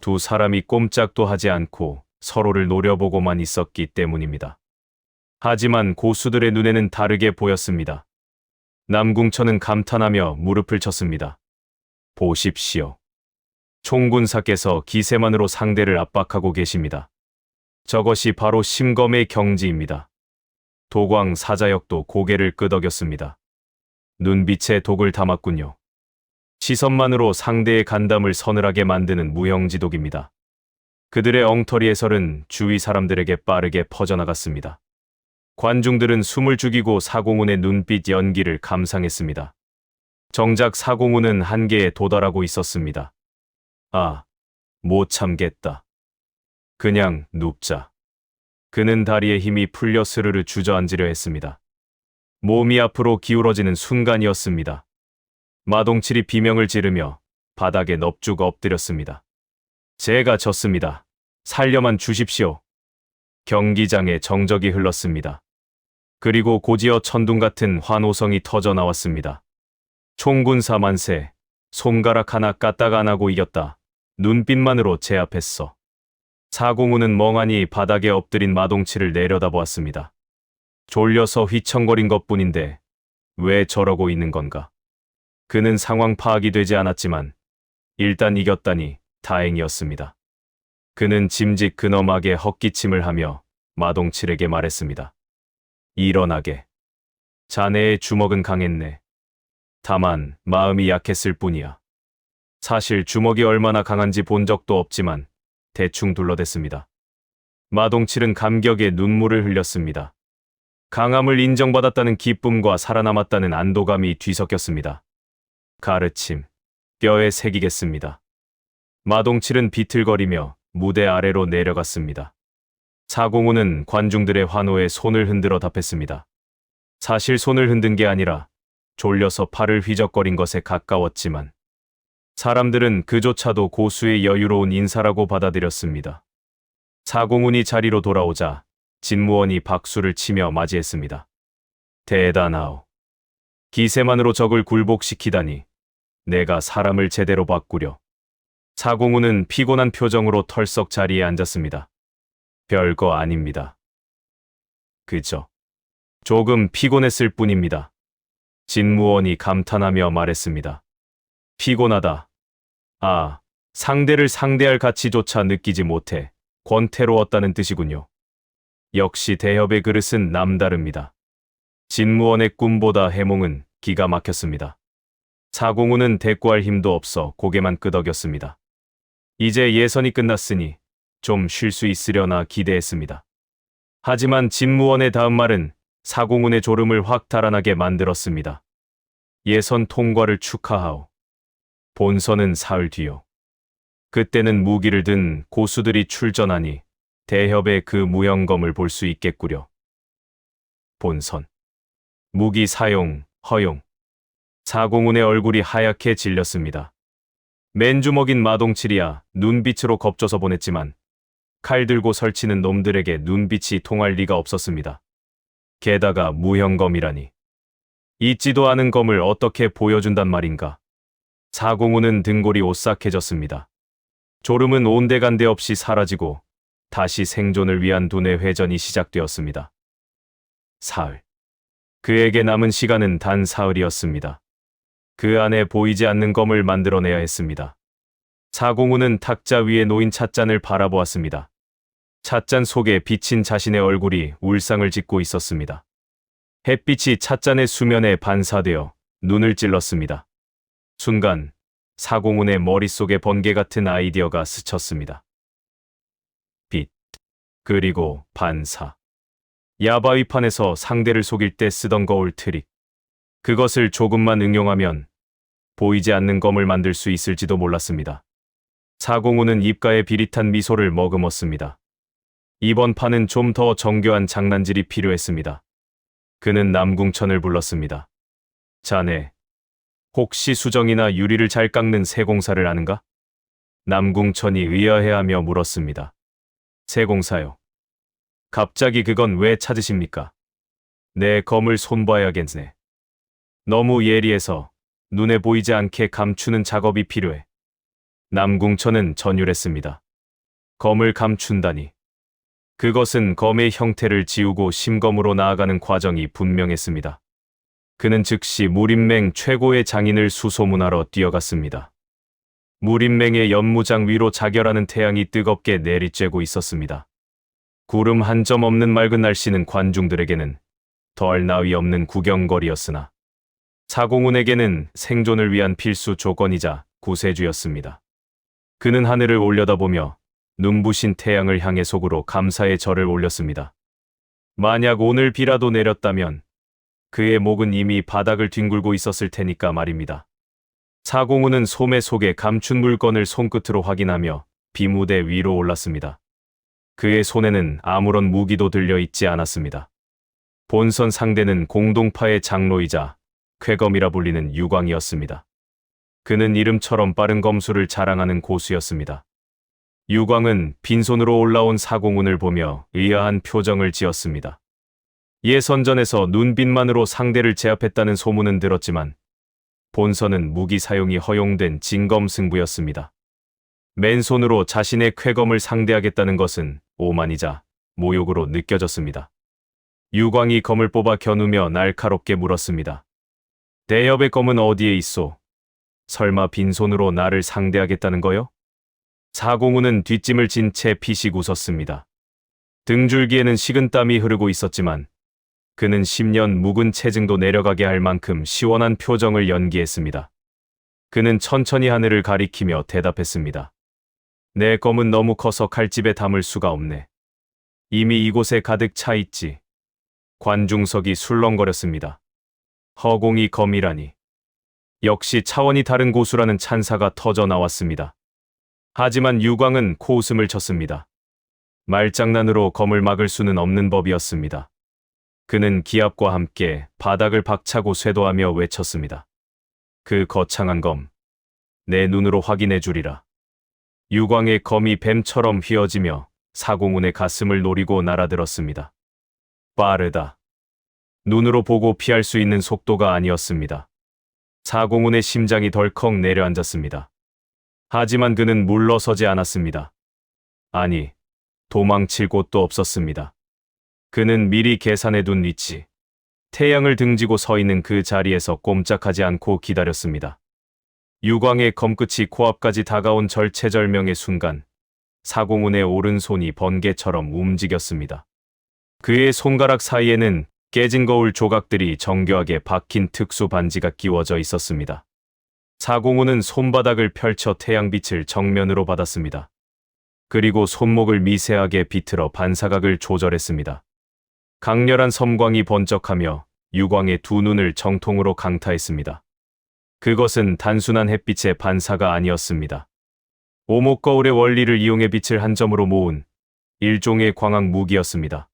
두 사람이 꼼짝도 하지 않고 서로를 노려보고만 있었기 때문입니다. 하지만 고수들의 눈에는 다르게 보였습니다. 남궁천은 감탄하며 무릎을 쳤습니다. 보십시오. 총군사께서 기세만으로 상대를 압박하고 계십니다. 저것이 바로 심검의 경지입니다. 도광 사자역도 고개를 끄덕였습니다. 눈빛에 독을 담았군요. 시선만으로 상대의 간담을 서늘하게 만드는 무형지독입니다. 그들의 엉터리 해설은 주위 사람들에게 빠르게 퍼져나갔습니다. 관중들은 숨을 죽이고 사공훈의 눈빛 연기를 감상했습니다. 정작 사공훈은 한계에 도달하고 있었습니다. 아, 못 참겠다. 그냥 눕자. 그는 다리에 힘이 풀려 스르르 주저앉으려 했습니다. 몸이 앞으로 기울어지는 순간이었습니다. 마동칠이 비명을 지르며 바닥에 넙죽 엎드렸습니다. 제가 졌습니다. 살려만 주십시오. 경기장에 정적이 흘렀습니다. 그리고 고지어 천둥 같은 환호성이 터져 나왔습니다. 총군사 만세, 손가락 하나 까딱 안 하고 이겼다. 눈빛만으로 제압했어. 사공훈은 멍하니 바닥에 엎드린 마동칠을 내려다보았습니다. 졸려서 휘청거린 것뿐인데 왜 저러고 있는 건가? 그는 상황 파악이 되지 않았지만 일단 이겼다니 다행이었습니다. 그는 짐짓 근엄하게 헛기침을 하며 마동칠에게 말했습니다. 일어나게. 자네의 주먹은 강했네. 다만 마음이 약했을 뿐이야. 사실 주먹이 얼마나 강한지 본 적도 없지만 대충 둘러댔습니다. 마동칠은 감격에 눈물을 흘렸습니다. 강함을 인정받았다는 기쁨과 살아남았다는 안도감이 뒤섞였습니다. 가르침, 뼈에 새기겠습니다. 마동칠은 비틀거리며 무대 아래로 내려갔습니다. 사공훈은 관중들의 환호에 손을 흔들어 답했습니다. 사실 손을 흔든 게 아니라 졸려서 팔을 휘적거린 것에 가까웠지만 사람들은 그조차도 고수의 여유로운 인사라고 받아들였습니다. 사공훈이 자리로 돌아오자 진무원이 박수를 치며 맞이했습니다. 대단하오. 기세만으로 적을 굴복시키다니 내가 사람을 제대로 바꾸려. 사공훈은 피곤한 표정으로 털썩 자리에 앉았습니다. 별거 아닙니다. 그저 조금 피곤했을 뿐입니다. 진무원이 감탄하며 말했습니다. 피곤하다. 아, 상대를 상대할 가치조차 느끼지 못해 권태로웠다는 뜻이군요. 역시 대협의 그릇은 남다릅니다. 진무원의 꿈보다 해몽은 기가 막혔습니다. 사공훈은 대꾸할 힘도 없어 고개만 끄덕였습니다. 이제 예선이 끝났으니 좀 쉴 수 있으려나 기대했습니다. 하지만 진무원의 다음 말은 사공훈의 졸음을 확 달아나게 만들었습니다. 예선 통과를 축하하오. 본선은 사흘 뒤요. 그때는 무기를 든 고수들이 출전하니 대협의 그 무형검을 볼 수 있겠구려. 본선. 무기 사용, 허용. 사공훈의 얼굴이 하얗게 질렸습니다. 맨주먹인 마동칠이야 눈빛으로 겁줘서 보냈지만 칼 들고 설치는 놈들에게 눈빛이 통할 리가 없었습니다. 게다가 무형검이라니. 있지도 않은 검을 어떻게 보여준단 말인가. 사공훈은 등골이 오싹해졌습니다. 졸음은 온데간데 없이 사라지고 다시 생존을 위한 두뇌 회전이 시작되었습니다. 사흘. 그에게 남은 시간은 단 사흘이었습니다. 그 안에 보이지 않는 검을 만들어내야 했습니다. 사공훈은 탁자 위에 놓인 찻잔을 바라보았습니다. 찻잔 속에 비친 자신의 얼굴이 울상을 짓고 있었습니다. 햇빛이 찻잔의 수면에 반사되어 눈을 찔렀습니다. 순간 사공훈의 머릿속에 번개 같은 아이디어가 스쳤습니다. 빛, 그리고 반사. 야바위판에서 상대를 속일 때 쓰던 거울 트릭. 그것을 조금만 응용하면 보이지 않는 검을 만들 수 있을지도 몰랐습니다. 사공훈은 입가에 비릿한 미소를 머금었습니다. 이번 판은 좀 더 정교한 장난질이 필요했습니다. 그는 남궁천을 불렀습니다. 자네, 혹시 수정이나 유리를 잘 깎는 세공사를 아는가? 남궁천이 의아해하며 물었습니다. 세공사요. 갑자기 그건 왜 찾으십니까? 내 검을 손봐야겠네. 너무 예리해서 눈에 보이지 않게 감추는 작업이 필요해. 남궁천은 전율했습니다. 검을 감춘다니. 그것은 검의 형태를 지우고 심검으로 나아가는 과정이 분명했습니다. 그는 즉시 무림맹 최고의 장인을 수소문하러 뛰어갔습니다. 무림맹의 연무장 위로 자결하는 태양이 뜨겁게 내리쬐고 있었습니다. 구름 한 점 없는 맑은 날씨는 관중들에게는 더할 나위 없는 구경거리였으나 사공훈에게는 생존을 위한 필수 조건이자 구세주였습니다. 그는 하늘을 올려다보며 눈부신 태양을 향해 속으로 감사의 절을 올렸습니다. 만약 오늘 비라도 내렸다면 그의 목은 이미 바닥을 뒹굴고 있었을 테니까 말입니다. 사공훈은 소매 속에 감춘 물건을 손끝으로 확인하며 비무대 위로 올랐습니다. 그의 손에는 아무런 무기도 들려 있지 않았습니다. 본선 상대는 공동파의 장로이자 쾌검이라 불리는 유광이었습니다. 그는 이름처럼 빠른 검술을 자랑하는 고수였습니다. 유광은 빈손으로 올라온 사공훈을 보며 의아한 표정을 지었습니다. 예선전에서 눈빛만으로 상대를 제압했다는 소문은 들었지만 본선은 무기 사용이 허용된 진검승부였습니다. 맨손으로 자신의 쾌검을 상대하겠다는 것은 오만이자 모욕으로 느껴졌습니다. 유광이 검을 뽑아 겨누며 날카롭게 물었습니다. 대엽의 검은 어디에 있소? 설마 빈손으로 나를 상대하겠다는 거요? 사공훈은 뒷짐을 진 채 피식 웃었습니다. 등줄기에는 식은땀이 흐르고 있었지만 그는 10년 묵은 체증도 내려가게 할 만큼 시원한 표정을 연기했습니다. 그는 천천히 하늘을 가리키며 대답했습니다. 내 검은 너무 커서 칼집에 담을 수가 없네. 이미 이곳에 가득 차 있지. 관중석이 술렁거렸습니다. 허공이 검이라니. 역시 차원이 다른 고수라는 찬사가 터져 나왔습니다. 하지만 유광은 코웃음을 쳤습니다. 말장난으로 검을 막을 수는 없는 법이었습니다. 그는 기합과 함께 바닥을 박차고 쇄도하며 외쳤습니다. 그 거창한 검, 내 눈으로 확인해 주리라. 유광의 검이 뱀처럼 휘어지며 사공훈의 가슴을 노리고 날아들었습니다. 빠르다. 눈으로 보고 피할 수 있는 속도가 아니었습니다. 사공훈의 심장이 덜컥 내려앉았습니다. 하지만 그는 물러서지 않았습니다. 아니, 도망칠 곳도 없었습니다. 그는 미리 계산해둔 위치, 태양을 등지고 서 있는 그 자리에서 꼼짝하지 않고 기다렸습니다. 유광의 검끝이 코앞까지 다가온 절체절명의 순간, 사공훈의 오른손이 번개처럼 움직였습니다. 그의 손가락 사이에는 깨진 거울 조각들이 정교하게 박힌 특수 반지가 끼워져 있었습니다. 사공훈은 손바닥을 펼쳐 태양빛을 정면으로 받았습니다. 그리고 손목을 미세하게 비틀어 반사각을 조절했습니다. 강렬한 섬광이 번쩍하며 유광의 두 눈을 정통으로 강타했습니다. 그것은 단순한 햇빛의 반사가 아니었습니다. 오목거울의 원리를 이용해 빛을 한 점으로 모은 일종의 광학 무기였습니다.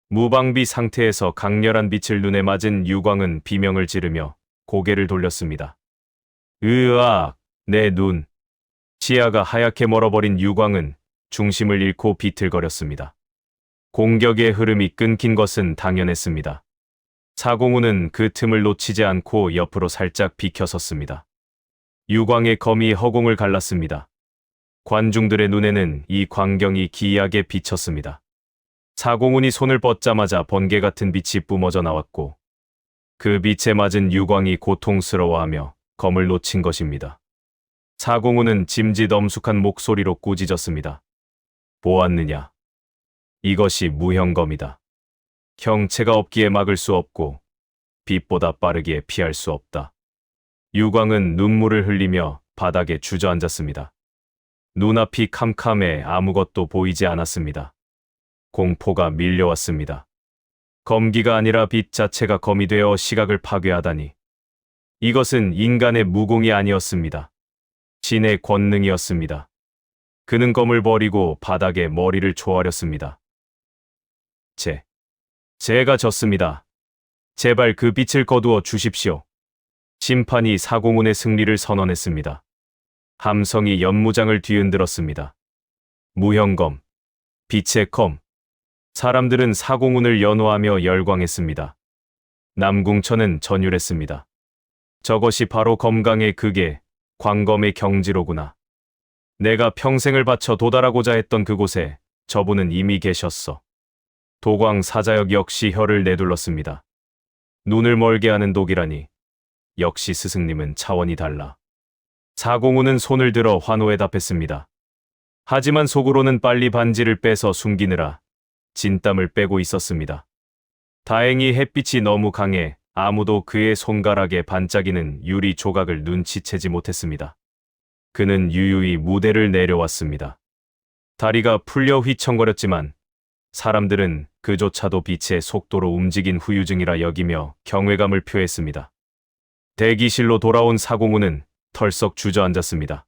무방비 상태에서 강렬한 빛을 눈에 맞은 유광은 비명을 지르며 고개를 돌렸습니다. 으악, 내 눈. 시야가 하얗게 멀어버린 유광은 중심을 잃고 비틀거렸습니다. 공격의 흐름이 끊긴 것은 당연했습니다. 사공훈은 그 틈을 놓치지 않고 옆으로 살짝 비켜섰습니다. 유광의 검이 허공을 갈랐습니다. 관중들의 눈에는 이 광경이 기이하게 비쳤습니다. 사공훈이 손을 뻗자마자 번개 같은 빛이 뿜어져 나왔고 그 빛에 맞은 유광이 고통스러워하며 검을 놓친 것입니다. 사공훈은 짐짓 엄숙한 목소리로 꾸짖었습니다. 보았느냐? 이것이 무형검이다. 형체가 없기에 막을 수 없고 빛보다 빠르기에 피할 수 없다. 유광은 눈물을 흘리며 바닥에 주저앉았습니다. 눈앞이 캄캄해 아무것도 보이지 않았습니다. 공포가 밀려왔습니다. 검기가 아니라 빛 자체가 검이 되어 시각을 파괴하다니. 이것은 인간의 무공이 아니었습니다. 신의 권능이었습니다. 그는 검을 버리고 바닥에 머리를 조아렸습니다. 제가 졌습니다. 제발 그 빛을 거두어 주십시오. 심판이 사공훈의 승리를 선언했습니다. 함성이 연무장을 뒤흔들었습니다. 무형검, 빛의 검. 사람들은 사공훈을 연호하며 열광했습니다. 남궁천은 전율했습니다. 저것이 바로 검강의 극의 광검의 경지로구나. 내가 평생을 바쳐 도달하고자 했던 그곳에 저분은 이미 계셨어. 도광 사자역 역시 혀를 내둘렀습니다. 눈을 멀게 하는 독이라니. 역시 스승님은 차원이 달라. 사공훈은 손을 들어 환호에 답했습니다. 하지만 속으로는 빨리 반지를 빼서 숨기느라 진땀을 빼고 있었습니다. 다행히 햇빛이 너무 강해 아무도 그의 손가락에 반짝이는 유리 조각을 눈치채지 못했습니다. 그는 유유히 무대를 내려왔습니다. 다리가 풀려 휘청거렸지만 사람들은 그조차도 빛의 속도로 움직인 후유증이라 여기며 경외감을 표했습니다. 대기실로 돌아온 사공우는 털썩 주저앉았습니다.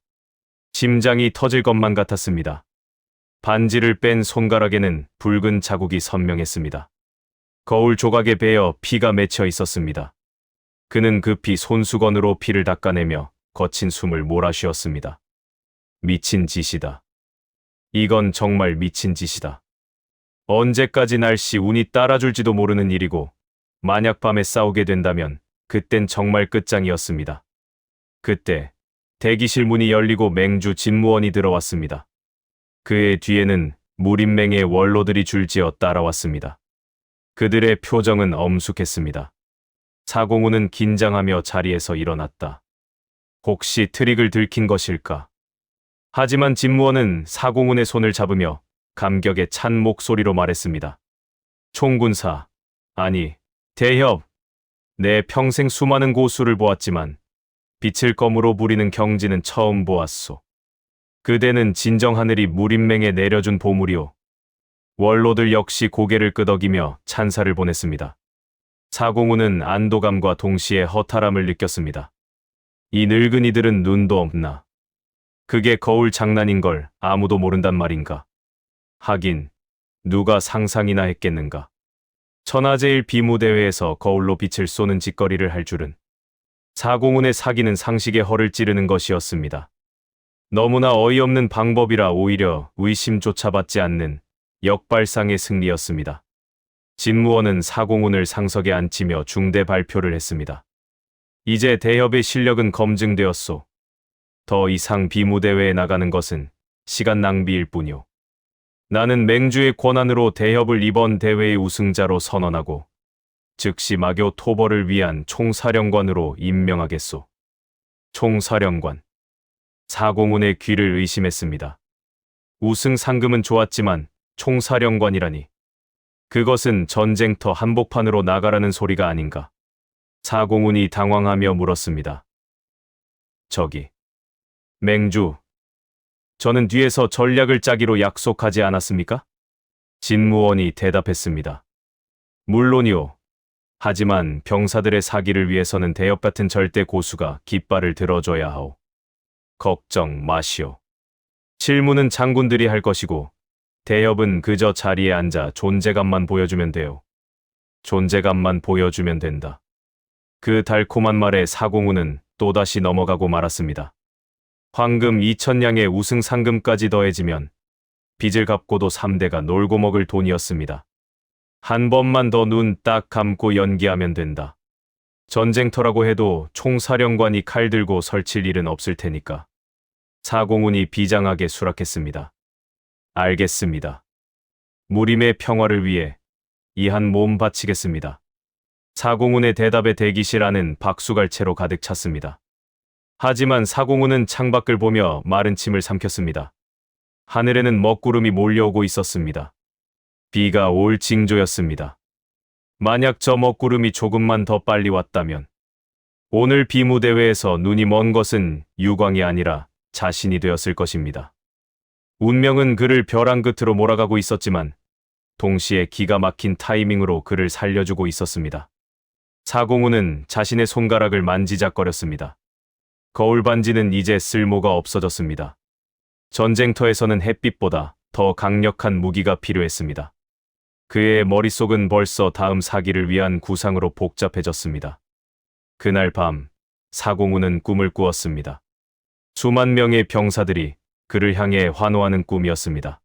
심장이 터질 것만 같았습니다. 반지를 뺀 손가락에는 붉은 자국이 선명했습니다. 거울 조각에 베어 피가 맺혀 있었습니다. 그는 급히 손수건으로 피를 닦아내며 거친 숨을 몰아쉬었습니다. 미친 짓이다. 이건 정말 미친 짓이다. 언제까지 날씨 운이 따라줄지도 모르는 일이고 만약 밤에 싸우게 된다면 그땐 정말 끝장이었습니다. 그때 대기실 문이 열리고 맹주 진무원이 들어왔습니다. 그의 뒤에는 무림맹의 원로들이 줄지어 따라왔습니다. 그들의 표정은 엄숙했습니다. 사공우는 긴장하며 자리에서 일어났다. 혹시 트릭을 들킨 것일까? 하지만 진무원은 사공훈의 손을 잡으며 감격에 찬 목소리로 말했습니다. 총군사, 아니, 대협, 내 평생 수많은 고수를 보았지만 빛을 검으로 부리는 경지는 처음 보았소. 그대는 진정 하늘이 무림맹에 내려준 보물이오. 원로들 역시 고개를 끄덕이며 찬사를 보냈습니다. 사공훈은 안도감과 동시에 허탈함을 느꼈습니다. 이 늙은이들은 눈도 없나. 그게 거울 장난인 걸 아무도 모른단 말인가. 하긴 누가 상상이나 했겠는가. 천하제일 비무대회에서 거울로 빛을 쏘는 짓거리를 할 줄은. 사공훈의 사기는 상식의 허를 찌르는 것이었습니다. 너무나 어이없는 방법이라 오히려 의심조차 받지 않는 역발상의 승리였습니다. 진무원은 사공훈을 상석에 앉히며 중대 발표를 했습니다. 이제 대협의 실력은 검증되었소. 더 이상 비무대회에 나가는 것은 시간 낭비일 뿐이오. 나는 맹주의 권한으로 대협을 이번 대회의 우승자로 선언하고 즉시 마교 토벌을 위한 총사령관으로 임명하겠소. 총사령관. 사공훈의 귀를 의심했습니다. 우승 상금은 좋았지만 총사령관이라니. 그것은 전쟁터 한복판으로 나가라는 소리가 아닌가. 사공훈이 당황하며 물었습니다. 저기, 맹주, 저는 뒤에서 전략을 짜기로 약속하지 않았습니까? 진무원이 대답했습니다. 물론이오. 하지만 병사들의 사기를 위해서는 대협 같은 절대 고수가 깃발을 들어줘야 하오. 걱정 마시오. 실무는 장군들이 할 것이고 대협은 그저 자리에 앉아 존재감만 보여주면 돼요. 존재감만 보여주면 된다. 그 달콤한 말에 사공훈은 또다시 넘어가고 말았습니다. 황금 2,000냥의 우승 상금까지 더해지면 빚을 갚고도 3대가 놀고 먹을 돈이었습니다. 한 번만 더 눈 딱 감고 연기하면 된다. 전쟁터라고 해도 총사령관이 칼 들고 설칠 일은 없을 테니까. 사공훈이 비장하게 수락했습니다. 알겠습니다. 무림의 평화를 위해 이 한 몸 바치겠습니다. 사공훈의 대답에 대기실 안은 박수갈채로 가득 찼습니다. 하지만 사공훈은 창밖을 보며 마른 침을 삼켰습니다. 하늘에는 먹구름이 몰려오고 있었습니다. 비가 올 징조였습니다. 만약 저 먹구름이 조금만 더 빨리 왔다면 오늘 비무대회에서 눈이 먼 것은 유광이 아니라 자신이 되었을 것입니다. 운명은 그를 벼랑 끝으로 몰아가고 있었지만 동시에 기가 막힌 타이밍으로 그를 살려주고 있었습니다. 사공훈은 자신의 손가락을 만지작거렸습니다. 거울 반지는 이제 쓸모가 없어졌습니다. 전쟁터에서는 햇빛보다 더 강력한 무기가 필요했습니다. 그의 머릿속은 벌써 다음 사기를 위한 구상으로 복잡해졌습니다. 그날 밤 사공훈은 꿈을 꾸었습니다. 수만 명의 병사들이 그를 향해 환호하는 꿈이었습니다.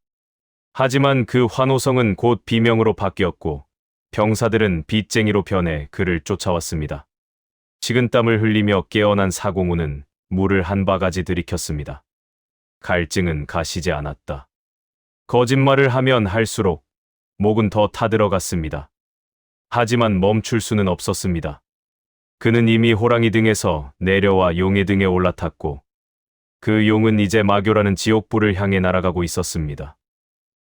하지만 그 환호성은 곧 비명으로 바뀌었고 병사들은 빚쟁이로 변해 그를 쫓아왔습니다. 식은땀을 흘리며 깨어난 사공훈은 물을 한 바가지 들이켰습니다. 갈증은 가시지 않았다. 거짓말을 하면 할수록 목은 더 타들어갔습니다. 하지만 멈출 수는 없었습니다. 그는 이미 호랑이 등에서 내려와 용의 등에 올라탔고 그 용은 이제 마교라는 지옥불을 향해 날아가고 있었습니다.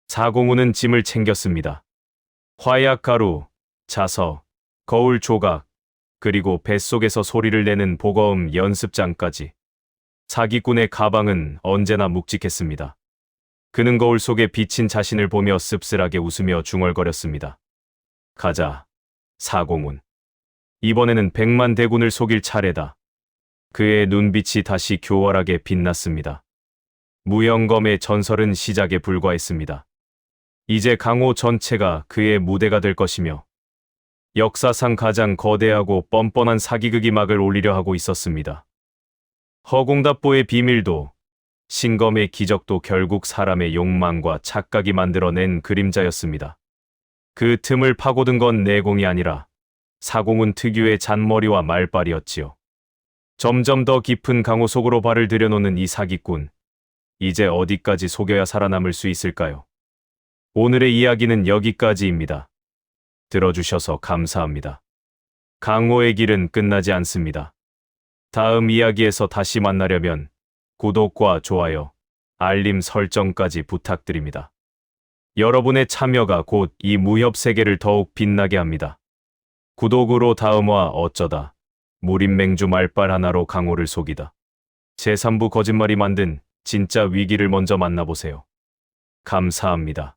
사공훈은 짐을 챙겼습니다. 화약 가루, 자석, 거울 조각, 그리고 뱃속에서 소리를 내는 보거음 연습장까지. 사기꾼의 가방은 언제나 묵직했습니다. 그는 거울 속에 비친 자신을 보며 씁쓸하게 웃으며 중얼거렸습니다. 가자, 사공훈. 이번에는 백만 대군을 속일 차례다. 그의 눈빛이 다시 교활하게 빛났습니다. 무영검의 전설은 시작에 불과했습니다. 이제 강호 전체가 그의 무대가 될 것이며 역사상 가장 거대하고 뻔뻔한 사기극이 막을 올리려 하고 있었습니다. 허공답보의 비밀도 신검의 기적도 결국 사람의 욕망과 착각이 만들어낸 그림자였습니다. 그 틈을 파고든 건 내공이 아니라 사공훈 특유의 잔머리와 말빨이었지요. 점점 더 깊은 강호 속으로 발을 들여놓는 이 사기꾼. 이제 어디까지 속여야 살아남을 수 있을까요? 오늘의 이야기는 여기까지입니다. 들어주셔서 감사합니다. 강호의 길은 끝나지 않습니다. 다음 이야기에서 다시 만나려면 구독과 좋아요, 알림 설정까지 부탁드립니다. 여러분의 참여가 곧 이 무협 세계를 더욱 빛나게 합니다. 구독으로 다음화 어쩌다 무림맹주 말빨 하나로 강호를 속이다. 제3부 거짓말이 만든 진짜 위기를 먼저 만나보세요. 감사합니다.